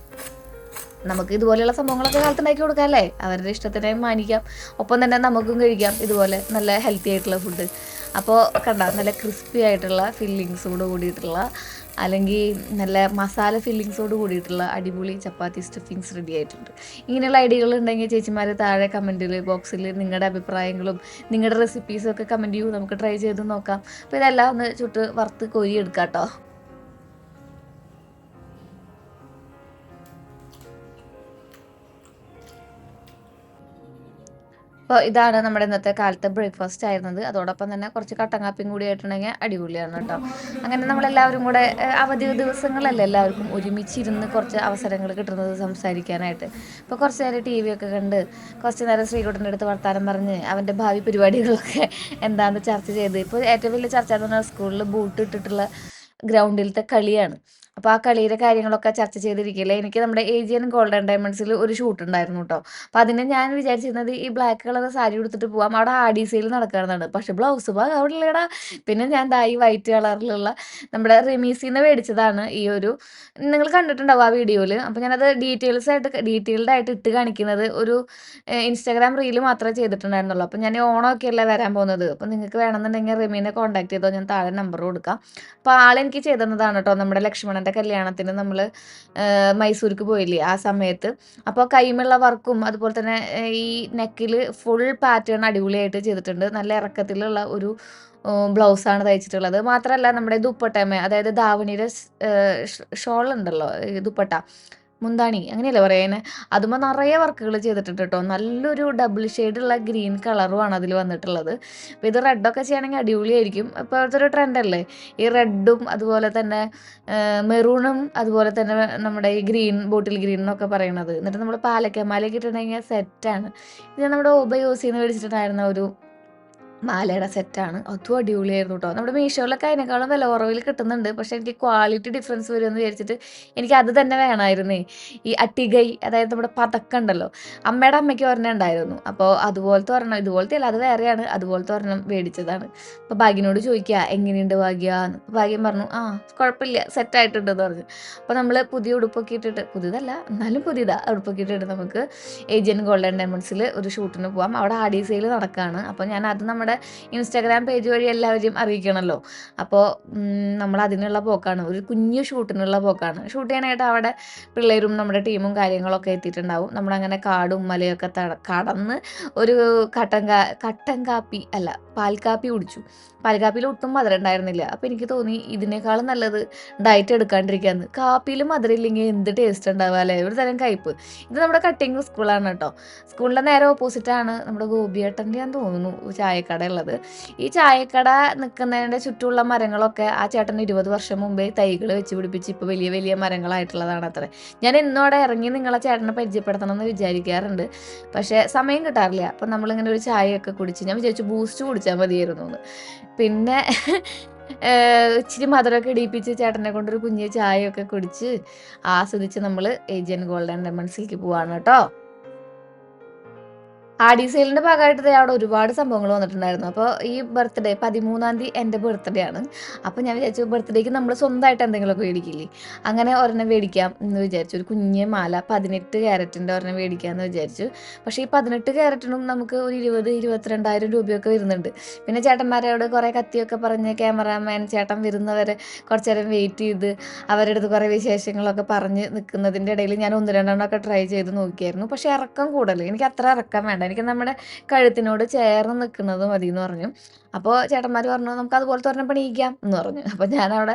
A: നമുക്ക് ഇതുപോലെയുള്ള സംഭവങ്ങളൊക്കെ കാലത്ത് ഉണ്ടാക്കി കൊടുക്കാം അല്ലേ? അവരുടെ ഇഷ്ടത്തിനെ മാനിക്കാം, ഒപ്പം തന്നെ നമുക്കും കഴിക്കാം ഇതുപോലെ നല്ല ഹെൽത്തി ആയിട്ടുള്ള ഫുഡ്. അപ്പോൾ കണ്ട നല്ല ക്രിസ്പി ആയിട്ടുള്ള ഫില്ലിങ്സോട് കൂടിയിട്ടുള്ള, അല്ലെങ്കിൽ നല്ല മസാല ഫില്ലിങ്സോട് കൂടിയിട്ടുള്ള അടിപൊളി ചപ്പാത്തി സ്റ്റഫിങ്സ് റെഡി ആയിട്ടുണ്ട്. ഇങ്ങനെയുള്ള ഐഡിയകൾ ഉണ്ടെങ്കിൽ ചേച്ചിമാർ താഴെ കമൻറ്റിൽ ബോക്സിൽ നിങ്ങളുടെ അഭിപ്രായങ്ങളും നിങ്ങളുടെ റെസിപ്പീസും ഒക്കെ കമൻറ്റ് ചെയ്യൂ, നമുക്ക് ട്രൈ ചെയ്ത് നോക്കാം. അപ്പോൾ ഇതെല്ലാം ഒന്ന് ചുട്ട് വറുത്ത് കോരി എടുക്കാം കേട്ടോ. അപ്പോൾ ഇതാണ് നമ്മുടെ ഇന്നത്തെ കാലത്തെ ബ്രേക്ക്ഫാസ്റ്റ് ആയിരുന്നത്. അതോടൊപ്പം തന്നെ കുറച്ച് കട്ടൻ കാപ്പിയും കൂടി ആയിട്ടുണ്ടെങ്കിൽ അടിപൊളിയാണ് കേട്ടോ. അങ്ങനെ നമ്മളെല്ലാവരും കൂടെ അവധി ദിവസങ്ങളല്ലേ എല്ലാവർക്കും ഒരുമിച്ചിരുന്ന് കുറച്ച് അവസരങ്ങൾ കിട്ടുന്നത് സംസാരിക്കാനായിട്ട്. ഇപ്പോൾ കുറച്ച് നേരം ടി വി ഒക്കെ കണ്ട് കുറച്ച് നേരം ശ്രീകുട്ടൻ്റെ അടുത്ത് വർത്താനം പറഞ്ഞ് അവൻ്റെ ഭാവി പരിപാടികളൊക്കെ എന്താണെന്ന് ചർച്ച ചെയ്ത്, ഇപ്പോൾ ഏറ്റവും വലിയ ചർച്ച എന്ന് പറഞ്ഞാൽ സ്കൂളിൽ ബൂട്ട് ഇട്ടിട്ടുള്ള ഗ്രൗണ്ടിലത്തെ കളിയാണ്. അപ്പോൾ ആ കളിയുടെ കാര്യങ്ങളൊക്കെ ചർച്ച ചെയ്തിരിക്കില്ലേ. എനിക്ക് നമ്മുടെ ഏജിയൻ ഗോൾഡൻ ഡയമണ്ട്സിൽ ഒരു ഷൂട്ട് ഉണ്ടായിരുന്നു കേട്ടോ. അപ്പോൾ അതിന് ഞാൻ വിചാരിച്ചിരുന്നത് ഈ ബ്ലാക്ക് കളർ സാരി ഉടുത്തിട്ട് പോവാം, അവിടെ ആഡി സെയിൽ നടക്കുകയാണെന്നാണ്. പക്ഷേ ബ്ലൗസ് അവിടെ ഇല്ലടാ. പിന്നെ ഞാൻ ദാ ഈ വൈറ്റ് കളറിലുള്ള നമ്മുടെ റിമീസിന്ന് മേടിച്ചതാണ് ഈ ഒരു, നിങ്ങൾ കണ്ടിട്ടുണ്ടാവും ആ വീഡിയോയിൽ. അപ്പോൾ ഞാനത് ഡീറ്റെയിൽഡ് ആയിട്ട് ഇട്ട് കാണിക്കുന്നത് ഒരു ഇൻസ്റ്റാഗ്രാം റീൽ മാത്രമേ ചെയ്തിട്ടുണ്ടായിരുന്നുള്ളൂ. അപ്പോൾ ഞാൻ ഓണമൊക്കെ അല്ലേ വരാൻ പോകുന്നത്. അപ്പോൾ നിങ്ങൾക്ക് വേണമെന്നുണ്ടെങ്കിൽ റിമീനെ കോൺടാക്ട് ചെയ്തോ, ഞാൻ താഴെ നമ്പർ കൊടുക്കാം. അപ്പോൾ ആളെനിക്ക് ചെയ്തു തന്നതാണ് കേട്ടോ. നമ്മുടെ ലക്ഷ്മണൻ്റെ കല്യാണത്തിന് നമ്മൾ മൈസൂർക്ക് പോയില്ലേ ആ സമയത്ത്. അപ്പോൾ കൈമുള്ള വർക്കും അതുപോലെ തന്നെ ഈ നെക്കിൽ ഫുൾ പാറ്റേൺ അടിപൊളിയായിട്ട് ചെയ്തിട്ടുണ്ട്. നല്ല ഇറക്കത്തിലുള്ള ഒരു ബ്ലൗസാണ് തയ്ച്ചിട്ടുള്ളത്. മാത്രമല്ല നമ്മുടെ ദുപ്പട്ടമേ, അതായത് ധാവണിയുടെ ഷോൾ ഉണ്ടല്ലോ, ഈ ദുപ്പട്ട മുന്താണി അങ്ങനെയല്ലേ പറയുന്നത്, അതുമ്പോൾ നിറയെ വർക്കുകൾ ചെയ്തിട്ടുണ്ട് കേട്ടോ. നല്ലൊരു ഡബിൾ ഷെയ്ഡുള്ള ഗ്രീൻ കളറുമാണ് അതിൽ വന്നിട്ടുള്ളത്. അപ്പോൾ ഇത് റെഡൊക്കെ ചെയ്യണമെങ്കിൽ അടിപൊളിയായിരിക്കും. ഇപ്പോഴത്തെ ഒരു ട്രെൻഡല്ലേ ഈ റെഡും അതുപോലെ തന്നെ മെറൂണും അതുപോലെ തന്നെ നമ്മുടെ ഈ ഗ്രീൻ, ബോട്ടിൽ ഗ്രീൻ എന്നൊക്കെ പറയണത്. എന്നിട്ട് നമ്മൾ പാലക്കമാലയൊക്കെ ഇട്ടിട്ടുണ്ടെങ്കിൽ സെറ്റാണ്. ഇത് നമ്മുടെ ഊബയോസിന്ന് മേടിച്ചിട്ടുണ്ടായിരുന്ന ഒരു മാലയുടെ സെറ്റാണ്. അതും അടിപൊളിയായിരുന്നു കേട്ടോ. നമ്മുടെ മീഷോയിലൊക്കെ അതിനേക്കാളും വില കുറവിൽ കിട്ടുന്നുണ്ട്. പക്ഷേ എനിക്ക് ക്വാളിറ്റി ഡിഫറൻസ് വരുമെന്ന് വിചാരിച്ചിട്ട് എനിക്ക് അത് തന്നെ വേണമായിരുന്നേ. ഈ അട്ടികൈ, അതായത് നമ്മുടെ പതക്കം ഉണ്ടല്ലോ, അമ്മയുടെ അമ്മയ്ക്ക് ഒരെണ്ണം ഉണ്ടായിരുന്നു. അപ്പോൾ അതുപോലത്തെ ഒരെണ്ണം, ഇതുപോലത്തെ അല്ല അത് വേറെയാണ്, അതുപോലത്തെ ഒരെണ്ണം മേടിച്ചതാണ്. അപ്പോൾ ഭാഗ്യനോട് ചോദിക്കുക എങ്ങനെയുണ്ട് ഭാഗ്യന്ന്. അപ്പോൾ ഭാഗ്യം പറഞ്ഞു കുഴപ്പമില്ല, സെറ്റായിട്ടുണ്ടെന്ന് പറഞ്ഞു. അപ്പോൾ നമ്മൾ പുതിയ ഉടുപ്പൊക്കെ ഇട്ടിട്ട്, പുതിയതല്ല എന്നാലും പുതിയതാ, ഉടുപ്പൊക്കെ ഇട്ടിട്ട് നമുക്ക് ഏജിയൻ ഗോൾഡൻ ഡയമണ്ട്സിൽ ഒരു ഷൂട്ടിന് പോകാം. അവിടെ ആഡി സെയിൽ നടക്കുകയാണ്. അപ്പോൾ ഞാൻ അത് നമ്മുടെ ഇൻസ്റ്റാഗ്രാം പേജ് വഴി എല്ലാവരെയും അറിയിക്കണമല്ലോ. അപ്പോൾ നമ്മൾ അതിനുള്ള പോക്കാണ്, ഒരു കുഞ്ഞു ഷൂട്ടിനുള്ള പോക്കാണ്. ഷൂട്ട് ചെയ്യാനായിട്ട് അവിടെ പിള്ളേരും നമ്മുടെ ടീമും കാര്യങ്ങളൊക്കെ എത്തിയിട്ടുണ്ടാവും. നമ്മളങ്ങനെ കാടും മലയൊക്കെ കടന്ന് ഒരു കട്ടൻ കാപ്പി അല്ല പാൽക്കാപ്പി കുടിച്ചു. പാൽക്കാപ്പിയിൽ ഒട്ടും മധുരം ഉണ്ടായിരുന്നില്ല. അപ്പോൾ എനിക്ക് തോന്നി ഇതിനേക്കാളും നല്ലത് ഡയറ്റ് എടുക്കാണ്ടിരിക്കാന്ന്. കാപ്പിയിൽ മധുരം ഇല്ലെങ്കിൽ എന്ത് ടേസ്റ്റ് ഉണ്ടാവുക അല്ലേ, ഒരു തരം കയ്പ്പ്. ഇത് നമ്മുടെ കട്ടിങ് സ്കൂളാണ് കേട്ടോ. സ്കൂളിൻ്റെ നേരെ ഓപ്പോസിറ്റാണ് നമ്മുടെ ഗോപിയേട്ടൻ്റെ ഞാൻ തോന്നുന്നു ചായക്കട ഉള്ളത്. ഈ ചായക്കട നിൽക്കുന്നതിൻ്റെ ചുറ്റുമുള്ള മരങ്ങളൊക്കെ ആ ചേട്ടൻ 20 വർഷം മുമ്പേ തൈകൾ വെച്ച് പിടിപ്പിച്ച് ഇപ്പോൾ വലിയ വലിയ മരങ്ങളായിട്ടുള്ളതാണ് അത്ര. ഞാൻ എന്നും അവിടെ ഇറങ്ങി നിങ്ങളെ ചേട്ടനെ പരിചയപ്പെടുത്തണം എന്ന് വിചാരിക്കാറുണ്ട്, പക്ഷേ സമയം കിട്ടാറില്ല. അപ്പം നമ്മളിങ്ങനെ ഒരു ചായയൊക്കെ കുടിച്ച് ഞാൻ വിചാരിച്ചു ബൂസ്റ്റ് കുടിച്ചാൽ മതിയായിരുന്നു എന്ന്. പിന്നെ ഇച്ചിരി മധുരമൊക്കെ ഇടിയിപ്പിച്ച് ചേട്ടനെ കൊണ്ടൊരു കുഞ്ഞ് ചായയൊക്കെ കുടിച്ച് ആസ്വദിച്ച് നമ്മൾ ഏജിയൻ ഗോൾഡൻ ഡയമണ്ട്സിലേക്ക് പോവാണ് കേട്ടോ. ആഡി സെയിലിൻ്റെ ഭാഗമായിട്ട് അവിടെ ഒരുപാട് സംഭവങ്ങൾ വന്നിട്ടുണ്ടായിരുന്നു. അപ്പോൾ ഈ ബർത്ത്ഡേ 13-ാം തീയതി എൻ്റെ ബർത്ത്ഡേ ആണ്. അപ്പോൾ ഞാൻ വിചാരിച്ചു ബർത്ത്ഡേക്ക് നമ്മൾ സ്വന്തമായിട്ട് എന്തെങ്കിലുമൊക്കെ മേടിക്കില്ലേ, അങ്ങനെ ഒരെണ്ണം മേടിക്കാം എന്ന് വിചാരിച്ചു. ഒരു കുഞ്ഞ് മാല 18 ക്യാരറ്റിൻ്റെ ഒരെണ്ണം മേടിക്കാമെന്ന് വിചാരിച്ചു. പക്ഷേ ഈ 18 ക്യാരറ്റിനും നമുക്ക് ഒരു 20,000-22,000 രൂപയൊക്കെ വരുന്നുണ്ട്. പിന്നെ ചേട്ടന്മാരോട് കുറേ കത്തിയൊക്കെ പറഞ്ഞ് ക്യാമറാമാൻ ചേട്ടൻ വരുന്നവരെ കുറച്ച് നേരം വെയിറ്റ് ചെയ്ത് അവരുടെ അടുത്ത് കുറേ വിശേഷങ്ങളൊക്കെ പറഞ്ഞ് നിൽക്കുന്നതിൻ്റെ ഇടയിൽ ഞാൻ 1-2 ട്രൈ ചെയ്ത് നോക്കിയായിരുന്നു. പക്ഷേ ഇറക്കം കൂടുതൽ, എനിക്ക് അത്ര ഇറക്കം വേണ്ട, എനിക്ക് നമ്മുടെ കഴുത്തിനോട് ചേർന്ന് നിൽക്കുന്നത് മതി എന്ന് പറഞ്ഞു. അപ്പോൾ ചേട്ടന്മാർ പറഞ്ഞു നമുക്ക് അതുപോലത്തെ ഒരെണ്ണം പണിയിക്കാം എന്ന് പറഞ്ഞു. അപ്പോൾ ഞാനവിടെ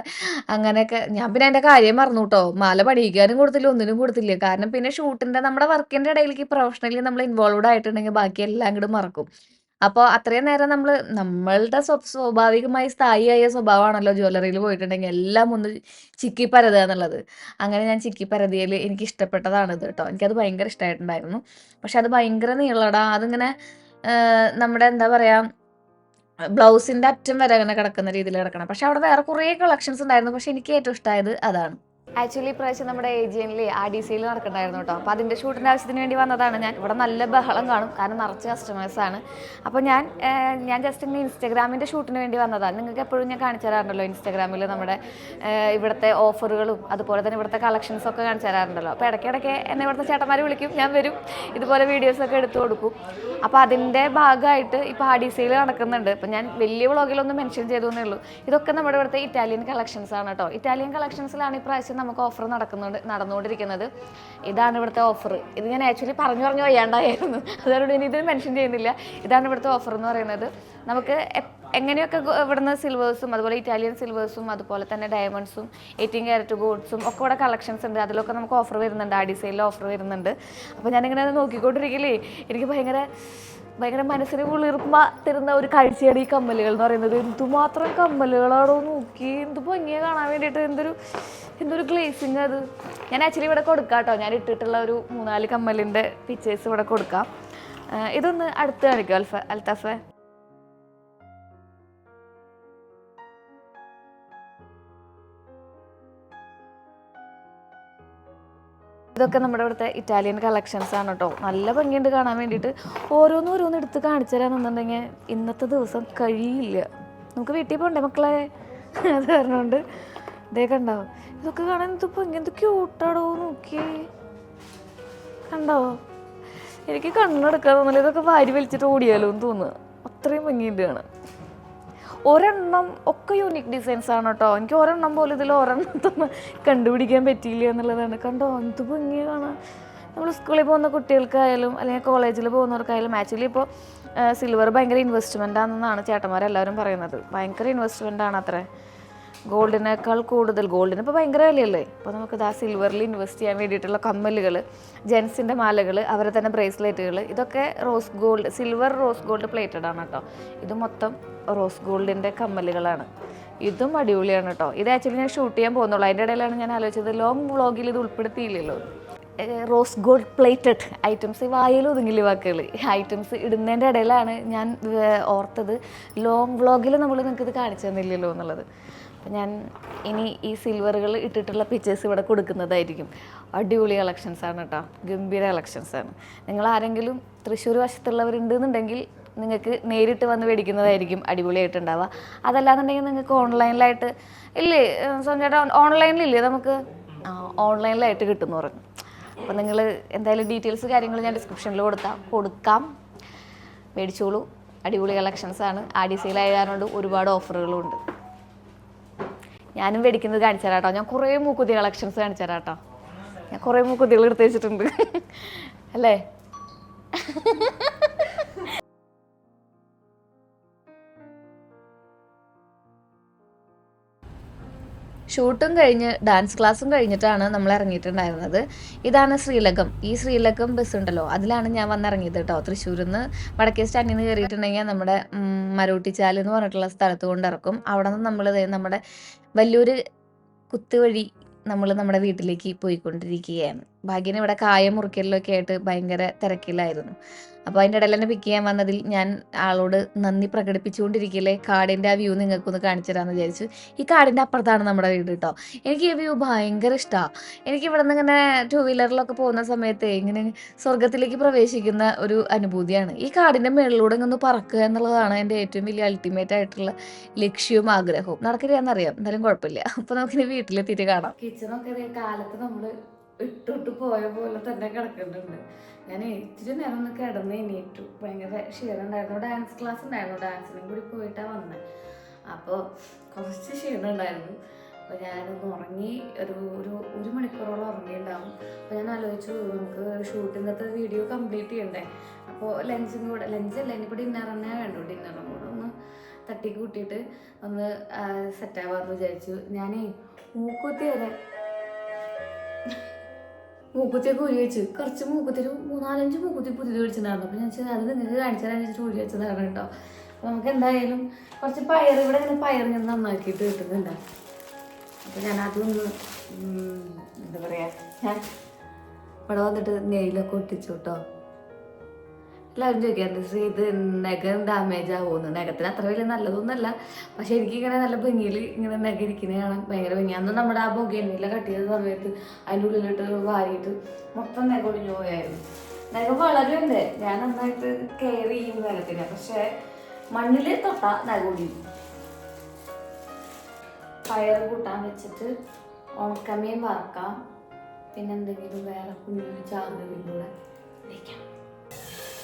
A: അങ്ങനെയൊക്കെ ഞാൻ പിന്നെ എൻ്റെ കാര്യം മറന്നു കേട്ടോ. മാല പണിയിക്കാനും കൊടുത്തില്ല, ഒന്നിനും കൊടുത്തില്ല. കാരണം പിന്നെ ഷൂട്ടിൻ്റെ നമ്മുടെ വർക്കിൻ്റെ ഇടയിലേക്ക് പ്രൊഫഷണലി നമ്മൾ ഇൻവോൾവ്ഡ് ആയിട്ടുണ്ടെങ്കിൽ ബാക്കി എല്ലാം അങ്ങോട്ട് മറക്കും. അപ്പോൾ അത്രയും നേരം നമ്മളുടെ സ്വാഭാവികമായി സ്ഥായിയായ സ്വഭാവമാണല്ലോ ജ്വല്ലറിയിൽ പോയിട്ടുണ്ടെങ്കിൽ എല്ലാം ഒന്ന് ചിക്കി പരതുക എന്നുള്ളത്. അങ്ങനെ ഞാൻ ചിക്കി പരതിയതിൽ എനിക്ക് ഇഷ്ടപ്പെട്ടതാണിത് കേട്ടോ. എനിക്കത് ഭയങ്കര ഇഷ്ടമായിട്ടുണ്ടായിരുന്നു. പക്ഷെ അത് ഭയങ്കര നീളടാ, അതിങ്ങനെ നമ്മുടെ എന്താ പറയുക, ബ്ലൗസിൻ്റെ അറ്റം വരെ അങ്ങനെ കിടക്കുന്ന രീതിയിൽ കിടക്കണം. പക്ഷെ അവിടെ വേറെ കുറേ കളക്ഷൻസ് ഉണ്ടായിരുന്നു. പക്ഷെ എനിക്ക് ഏറ്റവും ഇഷ്ടമായത് അതാണ്. ആക്ച്വലി ഇപ്രാവശ്യം നമ്മുടെ ഏജിയനിൽ ആഡി സെയിൽ നടക്കണ്ടായിരുന്നു കേട്ടോ. അപ്പോൾ അതിൻ്റെ ഷൂട്ടിൻ്റെ ആവശ്യത്തിന് വേണ്ടി വന്നതാണ് ഞാൻ. ഇവിടെ നല്ല ബഹളം കാണും കാരണം നിറച്ച് കസ്റ്റമേഴ്സാണ്. അപ്പോൾ ഞാൻ ജസ്റ്റ് ഇങ്ങനെ ഇൻസ്റ്റാഗ്രാമിൻ്റെ ഷൂട്ടിന് വേണ്ടി വന്നതാണ്. നിങ്ങൾക്ക് എപ്പോഴും ഞാൻ കാണിച്ചു തരാറുണ്ടല്ലോ ഇൻസ്റ്റാഗ്രാമിൽ നമ്മുടെ ഇവിടുത്തെ ഓഫറുകളും അതുപോലെ തന്നെ ഇവിടുത്തെ കളക്ഷൻസൊക്കെ കാണിച്ചു തരാറുണ്ടല്ലോ. അപ്പോൾ ഇടയ്ക്കിടയ്ക്ക് എന്നെ ഇവിടുത്തെ ചേട്ടന്മാർ വിളിക്കും, ഞാൻ വരും, ഇതുപോലെ വീഡിയോസൊക്കെ എടുത്തു കൊടുക്കും. അപ്പോൾ അതിൻ്റെ ഭാഗമായിട്ട് ഇപ്പോൾ ആഡി സെയിൽ നടക്കുന്നുണ്ട്. ഇപ്പോൾ ഞാൻ വലിയ വ്ളോഗിലൊന്നും മെൻഷൻ ചെയ്തു എന്നേ ഉള്ളൂ. ഇതൊക്കെ നമ്മുടെ ഇവിടുത്തെ ഇറ്റാലിയൻ കളക്ഷൻസ് ആണ് കേട്ടോ. ഇറ്റാലിയൻ കളക്ഷൻസിലാണ് ഇപ്രാവശ്യം നമുക്ക് ഓഫർ നടന്നുകൊണ്ടിരിക്കുന്നത്. ഇതാണ് ഇവിടുത്തെ ഓഫർ. ഇത് ഞാൻ ആക്ച്വലി പറഞ്ഞു വയ്യാണ്ടായിരുന്നു, അതുകൊണ്ട് ഇനി ഇത് മെൻഷൻ ചെയ്യുന്നില്ല. ഇതാണ് ഇവിടുത്തെ ഓഫർ എന്ന് പറയുന്നത്. നമുക്ക് എങ്ങനെയൊക്കെ ഇവിടുന്ന് സിൽവേഴ്സും അതുപോലെ ഇറ്റാലിയൻ സിൽവേഴ്സും അതുപോലെ തന്നെ ഡയമണ്ട്സും 18 ക്യാരറ്റ് ഗോൾഡ്സും ഒക്കെ ഇവിടെ കളക്ഷൻസ് ഉണ്ട്. അതിലൊക്കെ നമുക്ക് ഓഫർ വരുന്നുണ്ട്, ആഡി സെയിലിൽ ഓഫർ വരുന്നുണ്ട്. അപ്പോൾ ഞാനിങ്ങനെ നോക്കിക്കൊണ്ടിരിക്കില്ലേ, എനിക്ക് ഭയങ്കര മനസ്സിന് കുളിർമ തരുന്ന ഒരു കാഴ്ചയാണ് ഈ കമ്മലുകൾ എന്ന് പറയുന്നത്. എന്തുമാത്രം കമ്മലുകളാണോ നോക്കി, എന്ത് ഭംഗിയെ കാണാൻ വേണ്ടിയിട്ട്, എന്തൊരു ഗ്ലേസിങ് അത്. ഞാൻ ആക്ച്വലി ഇവിടെ കൊടുക്കാം കേട്ടോ. ഞാൻ ഇട്ടിട്ടുള്ള ഒരു 3-4 കമ്മലിൻ്റെ പിക്ചേഴ്സ് ഇവിടെ കൊടുക്കാം. ഇതൊന്ന് അടുത്ത് കാണിക്കും അൽത്തഫെ. ഇതൊക്കെ നമ്മുടെ ഇവിടുത്തെ ഇറ്റാലിയൻ കളക്ഷൻസ് ആണ് കേട്ടോ. നല്ല ഭംഗിയുണ്ട് കാണാൻ വേണ്ടിയിട്ട്. ഓരോന്നോരോന്ന് എടുത്ത് കാണിച്ചു തരാമെന്നുണ്ടെങ്കിൽ ഇന്നത്തെ ദിവസം കഴിയില്ല. നമുക്ക് വീട്ടിൽ പോകണ്ടേ മക്കളെ? അത് കാരണമുണ്ട് ഇതേ കണ്ടോ, ഇതൊക്കെ കാണാൻ എന്ത് ഭംഗി, എന്ത് ക്യൂട്ടാടോ, നോക്കിയേ കണ്ടോ. എനിക്ക് കണ്ണെടുക്കാൻ തോന്നില്ല, ഇതൊക്കെ വാരി വലിച്ചിട്ട് ഓടിയാലോ എന്ന് തോന്നുക, അത്രയും ഭംഗിയുണ്ട് കാണാൻ. ഒരെണ്ണം ഒക്കെ യൂണിക് ഡിസൈൻസ് ആണ് കേട്ടോ. എനിക്ക് ഒരെണ്ണം പോലും ഇതിൽ ഒരെണ്ണത്തൊന്നും കണ്ടുപിടിക്കാൻ പറ്റിയില്ല എന്നുള്ളതാണ്. കണ്ടോ എന്ത് ഭംഗി കാണാൻ. നമ്മൾ സ്കൂളിൽ പോകുന്ന കുട്ടികൾക്കായാലും അല്ലെങ്കിൽ കോളേജിൽ പോകുന്നവർക്കായാലും ആക്ച്വലി ഇപ്പോൾ സിൽവർ ഭയങ്കര ഇൻവെസ്റ്റ്മെൻ്റ് ആണെന്നാണ് ചേട്ടന്മാരെല്ലാവരും പറയുന്നത്. ഭയങ്കര ഇൻവെസ്റ്റ്മെൻ്റ് ആണ് അത്രേ, ഗോൾഡിനേക്കാൾ കൂടുതൽ. ഗോൾഡിന് ഇപ്പോൾ ഭയങ്കര വിലയല്ലേ. അപ്പോൾ നമുക്കിത് ആ സിൽവറിൽ ഇൻവെസ്റ്റ് ചെയ്യാൻ വേണ്ടിയിട്ടുള്ള കമ്മലുകൾ, ജെൻസിൻ്റെ മാലകൾ, അവരെ തന്നെ ബ്രേസ്ലെറ്റുകൾ, ഇതൊക്കെ rose gold, silver rose gold plated ആണ് കേട്ടോ. ഇത് മൊത്തം റോസ് ഗോൾഡിൻ്റെ കമ്മലുകളാണ്. ഇതും അടിപൊളിയാണ് കേട്ടോ. ഇത് ആക്ച്വലി ഞാൻ ഷൂട്ട് ചെയ്യാൻ പോകുന്നുള്ളൂ. അതിൻ്റെ ഇടയിലാണ് ഞാൻ ആലോചിച്ചത് ലോങ് വ്ളോഗിൽ ഇത് ഉൾപ്പെടുത്തിയില്ലല്ലോ. റോസ് ഗോൾഡ് പ്ലേറ്റഡ് ഐറ്റംസ്, വായിൽ ഒതുങ്ങില്ല വാക്കുകൾ, ഐറ്റംസ് ഇടുന്നതിൻ്റെ ഇടയിലാണ് ഞാൻ ഓർത്തത് ലോങ് വ്ളോഗിൽ നമ്മൾ നിങ്ങൾക്കിത് കാണിച്ചു തന്നില്ലല്ലോ എന്നുള്ളത്. അപ്പം ഞാൻ ഇനി ഈ സിൽവറുകൾ ഇട്ടിട്ടുള്ള പിക്ചേഴ്സ് ഇവിടെ കൊടുക്കുന്നതായിരിക്കും. അടിപൊളി കളക്ഷൻസാണ് കേട്ടോ, ഗംഭീര കളക്ഷൻസാണ്. നിങ്ങൾ ആരെങ്കിലും തൃശ്ശൂർ വശത്തുള്ളവരുണ്ടെന്നുണ്ടെങ്കിൽ നിങ്ങൾക്ക് നേരിട്ട് വന്ന് മേടിക്കുന്നതായിരിക്കും അടിപൊളിയായിട്ടുണ്ടാവുക. അതല്ലാന്നുണ്ടെങ്കിൽ നിങ്ങൾക്ക് ഓൺലൈനിലായിട്ട് ഇല്ലേ ചേട്ടാ, ഓൺലൈനിലില്ലേ നമുക്ക് ഓൺലൈനിലായിട്ട് കിട്ടുമെന്ന് പറഞ്ഞു. അപ്പോൾ നിങ്ങൾ എന്തായാലും ഡീറ്റെയിൽസ് കാര്യങ്ങൾ ഞാൻ ഡിസ്ക്രിപ്ഷനിൽ കൊടുക്കാം, മേടിച്ചോളൂ. അടിപൊളി കളക്ഷൻസാണ്. ആടി സെയിലായതുകൊണ്ട് ഒരുപാട് ഓഫറുകളും ഉണ്ട്. ഞാനും മേടിക്കുന്നത് കാണിച്ചു തരാം കേട്ടോ. ഞാൻ കുറേ മൂക്കുത്തി കളക്ഷൻസ് കാണിച്ചു തരാം കേട്ടോ. ഞാൻ കുറേ മൂക്കുത്തികൾ എടുത്ത് വെച്ചിട്ടുണ്ട് അല്ലേ. ഷൂട്ടും കഴിഞ്ഞ് ഡാൻസ് ക്ലാസ്സും കഴിഞ്ഞിട്ടാണ് നമ്മൾ ഇറങ്ങിയിട്ടുണ്ടായിരുന്നത്. ഇതാണ് ശ്രീലകം. ഈ ശ്രീലകം ബസ് ഉണ്ടല്ലോ, അതിലാണ് ഞാൻ വന്നിറങ്ങിയത് കേട്ടോ. തൃശ്ശൂരിൽ നിന്ന് വടക്കേ സ്റ്റാൻഡിൽ നിന്ന് കയറിയിട്ടുണ്ടെങ്കിൽ നമ്മുടെ മരോട്ടിച്ചാൽ എന്ന് പറഞ്ഞിട്ടുള്ള സ്ഥലത്ത് കൊണ്ടിറക്കും. അവിടെ നിന്ന് നമ്മൾ നമ്മുടെ വലിയൊരു കുത്തുവഴി നമ്മൾ നമ്മുടെ വീട്ടിലേക്ക് പോയിക്കൊണ്ടിരിക്കുകയാണ്. ഭാഗ്യന് ഇവിടെ കായ മുറിക്കലിലൊക്കെ ആയിട്ട് ഭയങ്കര തിരക്കിലായിരുന്നു. അപ്പോൾ അതിൻ്റെ ഇടയിൽ തന്നെ പിക്ക് ചെയ്യാൻ വന്നതിൽ ഞാൻ ആളോട് നന്ദി പ്രകടിപ്പിച്ചുകൊണ്ടിരിക്കില്ലേ. കാടിൻ്റെ ആ വ്യൂ നിങ്ങൾക്കൊന്ന് കാണിച്ചു തരാമെന്ന് വിചാരിച്ചു. ഈ കാടിൻ്റെ അപ്പുറത്താണ് നമ്മുടെ വീട് കേട്ടോ. എനിക്ക് ഈ വ്യൂ ഭയങ്കര ഇഷ്ടമാണ്. എനിക്ക് ഇവിടെ നിന്ന് ഇങ്ങനെ 2 വീലറിലൊക്കെ പോകുന്ന സമയത്ത് ഇങ്ങനെ സ്വർഗത്തിലേക്ക് പ്രവേശിക്കുന്ന ഒരു അനുഭൂതിയാണ്. ഈ കാടിൻ്റെ മുകളിലൂടെ ഇങ്ങനെ പറക്കുക എന്നുള്ളതാണ് എൻ്റെ ഏറ്റവും വലിയ അൾട്ടിമേറ്റ് ആയിട്ടുള്ള ലക്ഷ്യവും ആഗ്രഹവും. നടക്കില്ല എന്നറിയാം, എന്തായാലും കുഴപ്പമില്ല. അപ്പോൾ നമുക്കിനി വീട്ടിലെത്തിയിട്ട് കാണാം. കിച്ചണൊക്കെ കാലത്ത് നമ്മൾ ഇട്ടിട്ട് പോയ പോലെ തന്നെ കിടക്കുന്നുണ്ട്. ഞാൻ ഇച്ചിരി നേരം ഒന്ന് കിടന്ന് എണീറ്റു. ഭയങ്കര ക്ഷീണം ഉണ്ടായിരുന്നു. ഡാൻസ് ക്ലാസ് ഉണ്ടായിരുന്നു, ഡാൻസിനും കൂടി പോയിട്ടാണ് വന്നത്. അപ്പോൾ കുറച്ച് ക്ഷീണം ഉണ്ടായിരുന്നു. അപ്പോൾ ഞാനൊന്ന് ഉറങ്ങി ഒരു മണിക്കൂറോളം ഉറങ്ങിയിട്ടുണ്ടാവും. അപ്പോൾ ഞാൻ ആലോചിച്ചു നമുക്ക് ഷൂട്ടിങ്ങത്തെ വീഡിയോ കംപ്ലീറ്റ് ചെയ്യണ്ടേ. അപ്പോൾ ലഞ്ചല്ല ഇനിയിപ്പോൾ ഡിന്നർ തന്നെ വേണ്ടു. ഡിന്നറും കൂടെ ഒന്ന് തട്ടി കൂട്ടിയിട്ട് ഒന്ന് സെറ്റാവാമെന്ന് വിചാരിച്ചു. ഞാൻ മൂക്കുത്തി വരെ മൂക്കുത്തിയൊക്കെ ഊരി വെച്ചു. കുറച്ച് മൂക്കുത്തി 3-4-5 മൂക്കുത്തി പുതിയത് മേടിച്ചിട്ടുണ്ടായിരുന്നു. അപ്പോൾ ഞാൻ അത് നിങ്ങൾക്ക് കാണിച്ചു തരാൻ വെച്ചിട്ട് ഊരി വെച്ചതാണ് കേട്ടോ. അപ്പോൾ നമുക്ക് എന്തായാലും കുറച്ച് പയർ ഇവിടെ ഇങ്ങനെ പയർ ഞാൻ നന്നാക്കിയിട്ട് കിട്ടുന്നുണ്ട്. അപ്പോൾ ഞാൻ അതൊന്ന് എന്താ പറയുക, ഞാൻ ഇവിടെ വന്നിട്ട് നെയിലൊക്കെ ഒട്ടിച്ചു കേട്ടോ. എല്ലാവരും ചോദിക്കാറുണ്ട് ശ്രീ ഇത് നഖം ഡാമേജ് ആവുമെന്ന്. നഖത്തിന് അത്ര വലിയ നല്ലതൊന്നുമല്ല, പക്ഷെ എനിക്കിങ്ങനെ നല്ല ഭംഗിയിൽ ഇങ്ങനെ നഖ ഇരിക്കുന്നതാണ് ഭയങ്കര ഭംഗി. അന്ന് നമ്മുടെ ആ ബൊഗേനില കട്ട് ചെയ്ത സമയത്ത് അതിൻ്റെ ഉള്ളിലിട്ട് വാരിയിട്ട് മൊത്തം നഖം ഒടിഞ്ഞു പോയായിരുന്നു. നഖം വളരുണ്ട്, ഞാൻ നന്നായിട്ട് കെയർ ചെയ്യും നഖത്തിനെ, പക്ഷെ മണ്ണിൽ തൊട്ടാ നഖം ഒടിയും. പയർ കൂട്ടാൻ വെച്ചിട്ട് ഉണക്കമീൻ വറക്കാം, പിന്നെ എന്തെങ്കിലും വേറെ കുഞ്ഞു ചാറുകളിലൂടെ വയ്ക്കാം.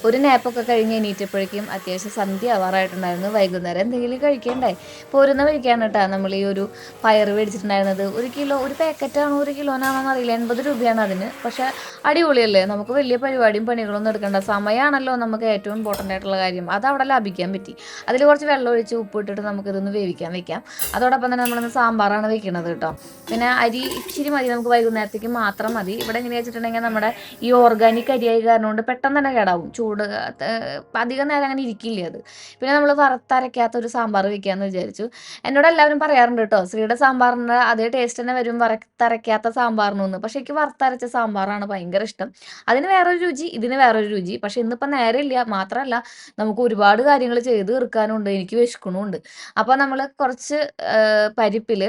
A: ഒരു നാപ്പൊക്കെ കഴിഞ്ഞ് എണീറ്റപ്പോഴേക്കും അത്യാവശ്യം സന്ധ്യ ആവാറായിട്ടുണ്ടായിരുന്നു. വൈകുന്നേരം എന്തെങ്കിലും കഴിക്കണ്ടേ. പോരുന്ന വഴിക്കാണ് കേട്ടോ നമ്മൾ ഈ ഒരു പയർ മേടിച്ചിട്ടുണ്ടായിരുന്നത്. 1 കിലോ, ഒരു പാക്കറ്റാണോ 1 കിലോനാണോ എന്നറിയില്ല, 80 രൂപയാണ് അതിന്. പക്ഷേ അടിപൊളിയല്ലേ, നമുക്ക് വലിയ പരിപാടിയും പണികളൊന്നും എടുക്കേണ്ട. സമയമാണല്ലോ നമുക്ക് ഏറ്റവും ഇമ്പോർട്ടൻ്റ് ആയിട്ടുള്ള കാര്യം. അത് അവിടെ ലാഭിക്കാൻ പറ്റി. അതിൽ കുറച്ച് വെള്ളം ഒഴിച്ച് ഉപ്പിട്ടിട്ട് നമുക്കിതൊന്ന് വേവിക്കാൻ വെക്കാം. അതോടൊപ്പം തന്നെ നമ്മളിന്ന് സാമ്പാറാണ് വെക്കുന്നത് കേട്ടോ. പിന്നെ അരി ഇച്ചിരി മതി, നമുക്ക് വൈകുന്നേരത്തേക്ക് മാത്രം മതി. ഇവിടെ എങ്ങനെയാ വെച്ചിട്ടുണ്ടെങ്കിൽ നമ്മുടെ ഈ ഓർഗാനിക് അരിയായി കാരണം കൊണ്ട് പെട്ടെന്ന് തന്നെ കേടാവും. ചൂട് അധികം നേരം അങ്ങനെ ഇരിക്കില്ല അത്. പിന്നെ നമ്മൾ വറുത്തരയ്ക്കാത്ത ഒരു സാമ്പാർ വെക്കാമെന്ന് വിചാരിച്ചു. എന്നോട് എല്ലാവരും പറയാറുണ്ട് കേട്ടോ, ശ്രീയുടെ സാമ്പാറിൻ്റെ അതേ ടേസ്റ്റ് തന്നെ വരും വറുത്തരയ്ക്കാത്ത സാമ്പാറിനൊന്ന്. പക്ഷേ എനിക്ക് വറുത്തരച്ച സാമ്പാറാണ് ഭയങ്കര ഇഷ്ടം. അതിന് വേറൊരു രുചി, ഇതിന് വേറൊരു രുചി. പക്ഷെ ഇന്നിപ്പോൾ നേരമില്ല, മാത്രമല്ല നമുക്ക് ഒരുപാട് കാര്യങ്ങൾ ചെയ്ത് തീർക്കാനുണ്ട്, എനിക്ക് വിശക്കണമുണ്ട്. അപ്പോൾ നമ്മൾ കുറച്ച് പരിപ്പിൽ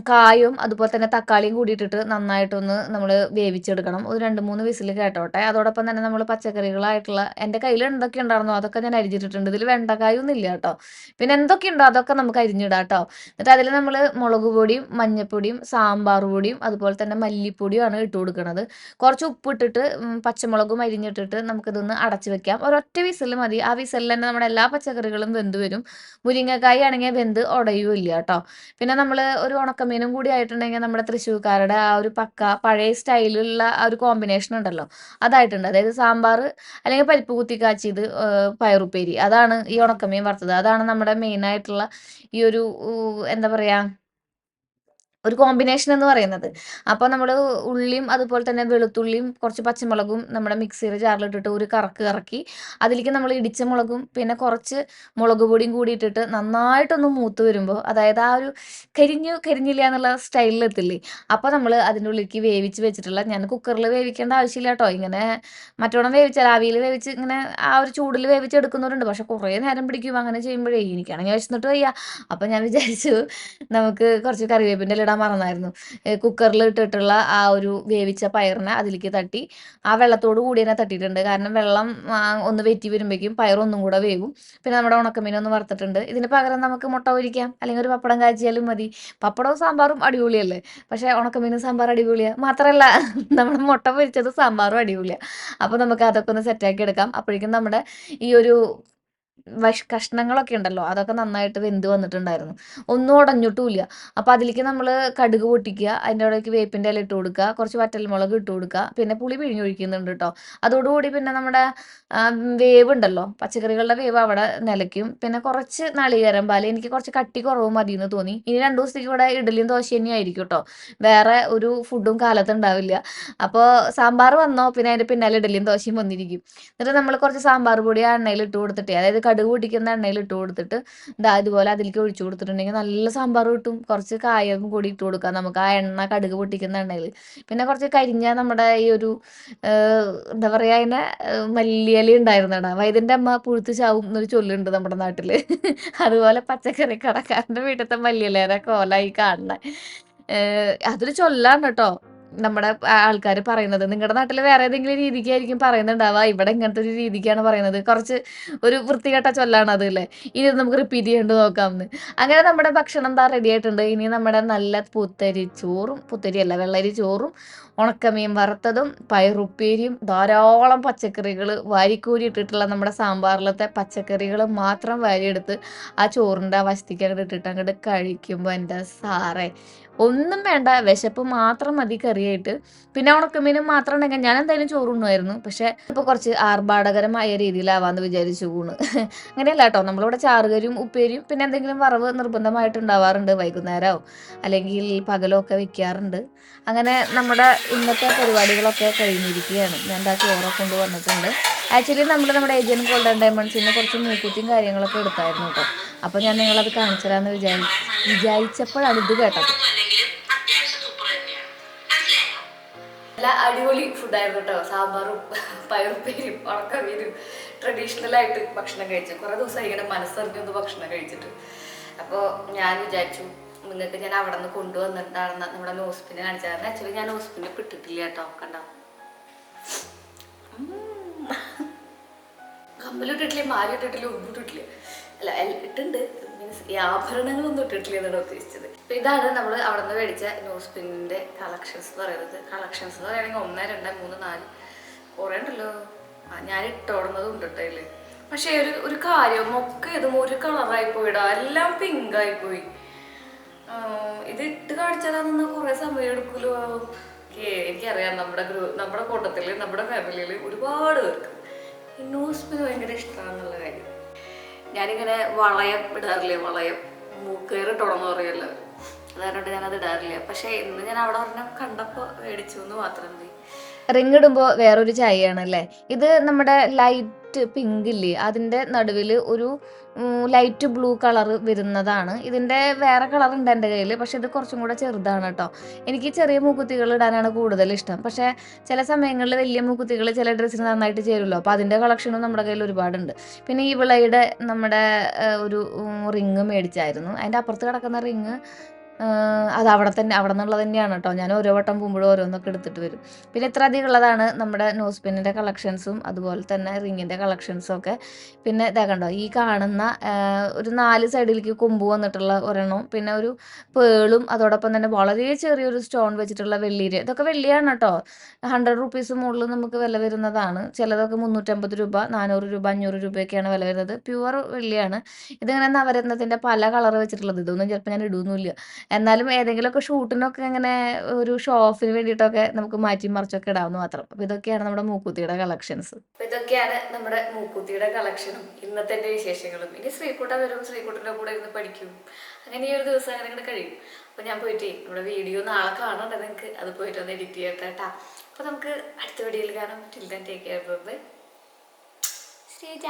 A: കായും അതുപോലെ തന്നെ തക്കാളിയും കൂടി ഇട്ടിട്ട് നന്നായിട്ടൊന്ന് നമ്മൾ വേവിച്ചെടുക്കണം. ഒരു 2, 3 വിസിൽ കേട്ടോട്ടെ. അതോടൊപ്പം തന്നെ നമ്മൾ പച്ചക്കറികളായിട്ടുള്ള എൻ്റെ കയ്യിൽ എന്തൊക്കെ ഉണ്ടായിരുന്നോ അതൊക്കെ ഞാൻ അരിഞ്ഞിട്ടിട്ടുണ്ട്. ഇതിൽ വെണ്ടക്കായൊന്നും ഇല്ല കേട്ടോ. പിന്നെ എന്തൊക്കെയുണ്ടോ അതൊക്കെ നമുക്ക് അരിഞ്ഞിടാം ട്ടോ. എന്നിട്ട് അതിൽ നമ്മൾ മുളക് പൊടിയും, മഞ്ഞപ്പൊടിയും, സാമ്പാർ പൊടിയും, അതുപോലെ തന്നെ മല്ലിപ്പൊടിയുമാണ് ഇട്ട് കൊടുക്കുന്നത്. കുറച്ച് ഉപ്പിട്ടിട്ട് പച്ചമുളകും അരിഞ്ഞിട്ടിട്ട് നമുക്കിതൊന്ന് അടച്ച് വെക്കാം. ഒരൊറ്റ വിസിൽ മതി. ആ വിസിലിൽ തന്നെ നമ്മുടെ എല്ലാ പച്ചക്കറികളും വെന്ത് വരും. മുരിങ്ങക്കായ ആണെങ്കിൽ വെന്ത് ഉടയുമില്ല കേട്ടോ. പിന്നെ നമ്മൾ ഒരു ഉണക്കമീനും കൂടി ആയിട്ടുണ്ടെങ്കിൽ നമ്മുടെ തൃശ്ശൂർക്കാരുടെ ആ ഒരു പക്ക പഴയ സ്റ്റൈലിലുള്ള ആ ഒരു കോമ്പിനേഷൻ ഉണ്ടല്ലോ അതായിട്ടുണ്ട്. അതായത് സാമ്പാർ അല്ലെങ്കിൽ പരിപ്പ് കുത്തി കാച്ചിയത്, പയറുപ്പേരി, അതാണ് ഈ ഉണക്കമീൻ വറുത്തത്. അതാണ് നമ്മുടെ മെയിനായിട്ടുള്ള ഈ ഒരു എന്താ പറയുക, ഒരു കോമ്പിനേഷൻ എന്ന് പറയുന്നത്. അപ്പോൾ നമ്മൾ ഉള്ളിയും അതുപോലെ തന്നെ വെളുത്തുള്ളിയും കുറച്ച് പച്ചമുളകും നമ്മുടെ മിക്സിയുടെ ജാറിലിട്ടിട്ട് ഒരു കറക്ക് കറക്കി അതിലേക്ക് നമ്മൾ ഇടിച്ച മുളകും പിന്നെ കുറച്ച് മുളക് പൊടിയും കൂടി ഇട്ടിട്ട് നന്നായിട്ടൊന്ന് മൂത്ത് വരുമ്പോൾ, അതായത് ആ ഒരു കരിഞ്ഞില്ല എന്നുള്ള സ്റ്റൈലിലെത്തില്ലേ, അപ്പോൾ നമ്മൾ അതിൻ്റെ ഉള്ളിലേക്ക് വേവിച്ച് വെച്ചിട്ടുള്ള, ഞാൻ കുക്കറിൽ വേവിക്കേണ്ട ആവശ്യമില്ല കേട്ടോ, ഇങ്ങനെ മറ്റോണം വേവിച്ചാൽ ആവിയിൽ വേവിച്ച് ഇങ്ങനെ ആ ഒരു ചൂടിൽ വേവിച്ചെടുക്കുന്നവരുണ്ട്. പക്ഷെ കുറേ നേരം പിടിക്കും അങ്ങനെ ചെയ്യുമ്പോഴേ. എനിക്കാണെങ്കിൽ വിശന്നിട്ട് വയ്യ. അപ്പം ഞാൻ വിചാരിച്ചു നമുക്ക് കുറച്ച് കറിവേപ്പിൻ്റെ ഇല ഇടാൻ മറന്നായിരുന്നു. കുക്കറിൽ ഇട്ടിട്ടുള്ള ആ ഒരു വേവിച്ച പയറിനെ അതിലേക്ക് തട്ടി ആ വെള്ളത്തോട് കൂടി തന്നെ തട്ടിയിട്ടുണ്ട്. കാരണം വെള്ളം ഒന്ന് വറ്റി വരുമ്പോഴേക്കും പയറൊന്നും കൂടെ വേവും. പിന്നെ നമ്മുടെ ഉണക്കമീൻ ഒന്ന് വറുത്തിട്ടുണ്ട്. ഇതിന് പകരം നമുക്ക് മുട്ട പൊരിക്കാം, അല്ലെങ്കിൽ ഒരു പപ്പടം കാച്ചിയാലും മതി. പപ്പടവും സാമ്പാറും അടിപൊളിയല്ലേ, പക്ഷേ ഉണക്കമീനും സാമ്പാർ അടിപൊളിയാണ് മാത്രമല്ല നമ്മുടെ മുട്ട പൊരിച്ചത് സാമ്പാറും അടിപൊളിയാണ്. അപ്പോൾ നമുക്ക് അതൊക്കെ ഒന്ന് സെറ്റാക്കി എടുക്കാം. അപ്പോഴേക്കും നമ്മുടെ ഈ ഒരു കഷ്ണങ്ങളൊക്കെ ഉണ്ടല്ലോ അതൊക്കെ നന്നായിട്ട് വെന്ത് വന്നിട്ടുണ്ടായിരുന്നു. ഒന്നും ഉടഞ്ഞിട്ടുമില്ല. അപ്പോൾ അതിലേക്ക് നമ്മൾ കടുക് പൊട്ടിക്കുക, അതിൻ്റെ ഇടയ്ക്ക് വേപ്പിൻ്റെ ഇല ഇട്ട് കൊടുക്കുക, കുറച്ച് വറ്റൽമുളക് ഇട്ട് കൊടുക്കുക, പിന്നെ പുളി പിഴിഞ്ഞൊഴിക്കുന്നുണ്ട് കേട്ടോ. അതോടുകൂടി പിന്നെ നമ്മുടെ വേവ് ഉണ്ടല്ലോ, പച്ചക്കറികളുടെ വേവ് അവിടെ നിലയ്ക്കും. പിന്നെ കുറച്ച് നാളികേരം പാൽ, എനിക്ക് കുറച്ച് കട്ടി കുറവ് മതി എന്ന് തോന്നി. ഇനി 2 ദിവസത്തേക്ക് ഇവിടെ ഇഡ്ഡലിയും ദോശ തന്നെ ആയിരിക്കും കേട്ടോ, വേറെ ഒരു ഫുഡും കാലത്ത് ഉണ്ടാവില്ല. അപ്പോൾ സാമ്പാർ വന്നോ പിന്നെ അതിൻ്റെ പിന്നാലെ ഇഡ്ഡലിയും ദോശയും വന്നിരിക്കും. എന്നിട്ട് നമ്മൾ കുറച്ച് സാമ്പാർ പൊടി ആ എണ്ണയിൽ ഇട്ട് കൊടുത്തിട്ട്, അതായത് കടുക് പൊട്ടിക്കുന്ന എണ്ണയിൽ ഇട്ട് കൊടുത്തിട്ട് ഇതുപോലെ അതിലേക്ക് ഒഴിച്ചു കൊടുത്തിട്ടുണ്ടെങ്കിൽ നല്ല സാമ്പാർ കിട്ടും. കുറച്ച് കായം കൂടി ഇട്ട് കൊടുക്കാം നമുക്ക് ആ എണ്ണ, കടുക് പൊട്ടിക്കുന്ന എണ്ണയിൽ. പിന്നെ കുറച്ച് കരിഞ്ഞ നമ്മുടെ ഈ ഒരു എന്താ പറയുക അതിനെ, മല്ലിയില ഉണ്ടായിരുന്നടാ, വൈദ്യൻ്റെ അമ്മ പുഴുത്ത് ചാവും എന്നൊരു ചൊല്ലുണ്ട് നമ്മുടെ നാട്ടിൽ. അതുപോലെ പച്ചക്കറി കടക്കാരൻ്റെ വീട്ടിലത്തെ മല്ലിയിലേടെ കോലായി കാണണേ. അതൊരു ചൊല്ലാണ് കേട്ടോ നമ്മുടെ ആൾക്കാർ പറയുന്നത്. നിങ്ങളുടെ നാട്ടിൽ വേറെ ഏതെങ്കിലും രീതിക്കായിരിക്കും പറയുന്നുണ്ടാവുക, ഇവിടെ ഇങ്ങനത്തെ ഒരു രീതിക്കാണ് പറയുന്നത്. കുറച്ച് ഒരു വൃത്തികെട്ട ചൊല്ലാണ് അത് അല്ലേ. ഇനി ഇത് നമുക്ക് റിപ്പീറ്റ് ചെയ്യേണ്ടി നോക്കാമെന്ന്. അങ്ങനെ നമ്മുടെ ഭക്ഷണം എന്താ റെഡി ആയിട്ടുണ്ട്. ഇനി നമ്മുടെ നല്ല പുത്തരിയല്ല വെള്ളരി ചോറും ഉണക്കമീൻ വറുത്തതും പയറുപ്പേരിയും ധാരാളം പച്ചക്കറികൾ വാരിക്കൂരി ഇട്ടിട്ടുള്ള നമ്മുടെ സാമ്പാറിലത്തെ പച്ചക്കറികൾ മാത്രം വാരിയെടുത്ത് ആ ചോറിൻ്റെ ആ വശത്തേക്ക് അങ്ങോട്ട് ഇട്ടിട്ട് അങ്ങോട്ട് കഴിക്കുമ്പോൾ എൻ്റെ സാറേ ഒന്നും വേണ്ട, വിശപ്പ് മാത്രം മതി കറിയായിട്ട്. പിന്നെ ഉണക്കമീനും മാത്രം ഉണ്ടെങ്കിൽ ഞാൻ എന്തായാലും ചോറുണ്ണുമായിരുന്നു. പക്ഷെ ഇപ്പോൾ കുറച്ച് ആർഭാടകരമായ രീതിയിലാവാന്ന് വിചാരിച്ചു ഊണ്. അങ്ങനെയല്ല കേട്ടോ, നമ്മളിവിടെ ചാറുകറിയും ഉപ്പേരിയും പിന്നെ എന്തെങ്കിലും വറവ് നിർബന്ധമായിട്ട് ഉണ്ടാവാറുണ്ട്. വൈകുന്നേരമോ അല്ലെങ്കിൽ പകലോ ഒക്കെ വെക്കാറുണ്ട്. അങ്ങനെ നമ്മുടെ ഇന്നത്തെ പരിപാടികളൊക്കെ കഴിഞ്ഞിരിക്കുകയാണ്. ഞാൻ എന്താ ചോറൊക്കെ കൊണ്ടുവന്നിട്ടുണ്ട്. ആക്ച്വലി നമ്മുടെ ഏജിയൻ ഗോൾഡൻ ഡയമണ്ട്സിന് കുറച്ച് മൂക്കുത്തിയും കാര്യങ്ങളൊക്കെ എടുത്തായിരുന്നു കേട്ടോ. അപ്പോൾ ഞാൻ നിങ്ങളത് കാണിച്ചു തരാമെന്ന് വിചാരിച്ചപ്പോഴാണ് ഇത് കേട്ടത്. നല്ല അടിപൊളി ഫുഡായിരുന്നു കേട്ടോ. സാമ്പാറും പയറുപ്പേരും ഉണക്കമീനും ട്രഡീഷണലായിട്ട് ഭക്ഷണം കഴിച്ചു. കുറേ ദിവസമായി ഇങ്ങനെ മനസ്സറിഞ്ഞൊന്ന് ഭക്ഷണം കഴിച്ചിട്ട്. അപ്പോൾ ഞാൻ വിചാരിച്ചു നിങ്ങൾക്ക് ഞാൻ അവിടെ നിന്ന് കൊണ്ടുവന്നിട്ടാണെന്ന് നമ്മുടെ നോസ്പിനെ കാണിച്ചായിരുന്നു. ആക്ച്വലി ഞാൻ നോസ്പിനെ ഇട്ടിട്ടില്ല കേട്ടോ, കണ്ടോ, കമ്മലിട്ടിട്ടില്ല, മാലിട്ടിട്ടില്ല, ഒന്നും ഇട്ടിട്ടില്ല. അല്ല ഇട്ടുണ്ട്, മീൻസ് ഈ ആഭരണങ്ങളൊന്നും ഇട്ടിട്ടില്ല എന്നാണ് ഉദ്ദേശിച്ചത്. അപ്പം ഇതാണ് നമ്മൾ അവിടെ നിന്ന് മേടിച്ച നോസ്പിൻ്റെ കളക്ഷൻസ് എന്ന് പറയുന്നത്. കളക്ഷൻസ് എന്ന് പറയുകയാണെങ്കിൽ 1, 2, 3, 4 കുറേ ഉണ്ടല്ലോ. ഞാൻ ഇട്ടോടുന്നതും ഉണ്ട് കേട്ടോ അതിൽ. പക്ഷേ ഒരു കാര്യം, ഒക്കെ ഇതും ഒരു കളറായി പോയിടാ, എല്ലാം പിങ്കായിപ്പോയി. ഇത് ഇട്ട് കാണിച്ചാലാന്ന് കുറേ സമയം എടുക്കുമല്ലോ. എനിക്കറിയാം നമ്മുടെ കൂട്ടത്തിൽ നമ്മുടെ ഫാമിലിയിൽ ഒരുപാട് പേർക്ക് ഈ നോസ്പിന് ഭയങ്കര ഇഷ്ടമാണെന്നുള്ള കാര്യം. ഞാനിങ്ങനെ വളയം ഇടാറില്ല, വളയം മൂക്കേറിട്ടോളെന്ന് പറയുമല്ലോ, അതുകൊണ്ട് ഞാനത് ഇടാറില്ല. പക്ഷേ ഇന്ന് ഞാൻ അവിടെ പറഞ്ഞ കണ്ടപ്പോൾ മേടിച്ചു എന്ന് മാത്രം. റിങ് ഇടുമ്പോൾ വേറൊരു ചായയാണല്ലേ ഇത്. നമ്മുടെ ലൈറ്റ് പിങ്ക് ഇല്ലേ, അതിൻ്റെ നടുവിൽ ഒരു ലൈറ്റ് ബ്ലൂ കളർ വരുന്നതാണ്. ഇതിൻ്റെ വേറെ കളർ ഉണ്ട് എൻ്റെ കയ്യിൽ, പക്ഷെ ഇത് കുറച്ചും കൂടെ ചെറുതാണ് കേട്ടോ. എനിക്ക് ചെറിയ മൂക്കുത്തികൾ ഇടാനാണ് കൂടുതൽ ഇഷ്ടം. പക്ഷേ ചില സമയങ്ങളിൽ വലിയ മൂക്കുത്തികൾ ചില ഡ്രസ്സിന് നന്നായിട്ട് ചേരുമല്ലോ, അപ്പോൾ അതിൻ്റെ കളക്ഷനും നമ്മുടെ കയ്യിൽ ഒരുപാടുണ്ട്. പിന്നെ ഈ വിളയുടെ നമ്മുടെ ഒരു റിങ് മേടിച്ചായിരുന്നു. അതിൻ്റെ അപ്പുറത്ത് കിടക്കുന്ന റിങ് അത് അവിടെ തന്നെ അവിടെ നിന്നുള്ളത് തന്നെയാണ് കേട്ടോ. ഞാൻ ഓരോ വട്ടം പോകുമ്പോഴും ഓരോന്നൊക്കെ എടുത്തിട്ട് വരും. പിന്നെ ഇത്ര അധികം ഉള്ളതാണ് നമ്മുടെ നോസ് പിന്നിൻ്റെ കളക്ഷൻസും അതുപോലെ തന്നെ റിങ്ങിൻ്റെ കളക്ഷൻസും ഒക്കെ. പിന്നെ ഇതാ കണ്ടോ, ഈ കാണുന്ന ഒരു 4 സൈഡിലേക്ക് കൊമ്പ് വന്നിട്ടുള്ള ഒരെണ്ണം, പിന്നെ ഒരു പേളും അതോടൊപ്പം തന്നെ വളരെ ചെറിയൊരു സ്റ്റോൺ വെച്ചിട്ടുള്ള വെള്ളിയിൽ, ഇതൊക്കെ വെള്ളിയാണ് കേട്ടോ. 100 റുപ്പീസ് മുകളിൽ നമുക്ക് വില വരുന്നതാണ്. ചിലതൊക്കെ 350 രൂപ, 400 രൂപ, 500 രൂപയൊക്കെയാണ് വില വരുന്നത്. പ്യുവർ വെള്ളിയാണ്. ഇതിങ്ങനെ നവരത്നത്തിൻ്റെ പല കളർ വെച്ചിട്ടുള്ളത്. ഇതൊന്നും ചിലപ്പോൾ ഞാൻ ഇടുന്നില്ല. എന്നാലും ഏതെങ്കിലുമൊക്കെ ഷൂട്ടിനൊക്കെ ഇങ്ങനെ ഒരു ഷോ ഓഫിന് വേണ്ടിയിട്ടൊക്കെ നമുക്ക് മാറ്റി മറിച്ചൊക്കെ ഇടാവുന്ന മാത്രം. അപ്പോൾ ഇതൊക്കെയാണ് നമ്മുടെ മൂക്കുത്തിയുടെ കളക്ഷൻസ്. അപ്പോൾ ഇതൊക്കെയാണ് നമ്മുടെ മൂക്കുത്തിയുടെ കളക്ഷനും ഇന്നത്തെ എൻ്റെ വിശേഷങ്ങളും. ഇനി ശ്രീകുട്ട വരും, ശ്രീകുട്ടൻ്റെ കൂടെ ഇരുന്ന് പഠിക്കും. അങ്ങനെ ഈ ഒരു ദിവസം അങ്ങനെ ഇങ്ങനെ കഴിയും. അപ്പോൾ ഞാൻ പോയിട്ട് നമ്മുടെ വീഡിയോ നാളെ കാണണ്ട നിങ്ങൾക്ക്, അത് പോയിട്ട് ഒന്ന് എഡിറ്റ് ചെയ്യട്ടെ കേട്ടോ. അപ്പോൾ നമുക്ക് അടുത്ത വീഡിയോയിൽ കാണാം. Till then take care. Bye. Sreeja.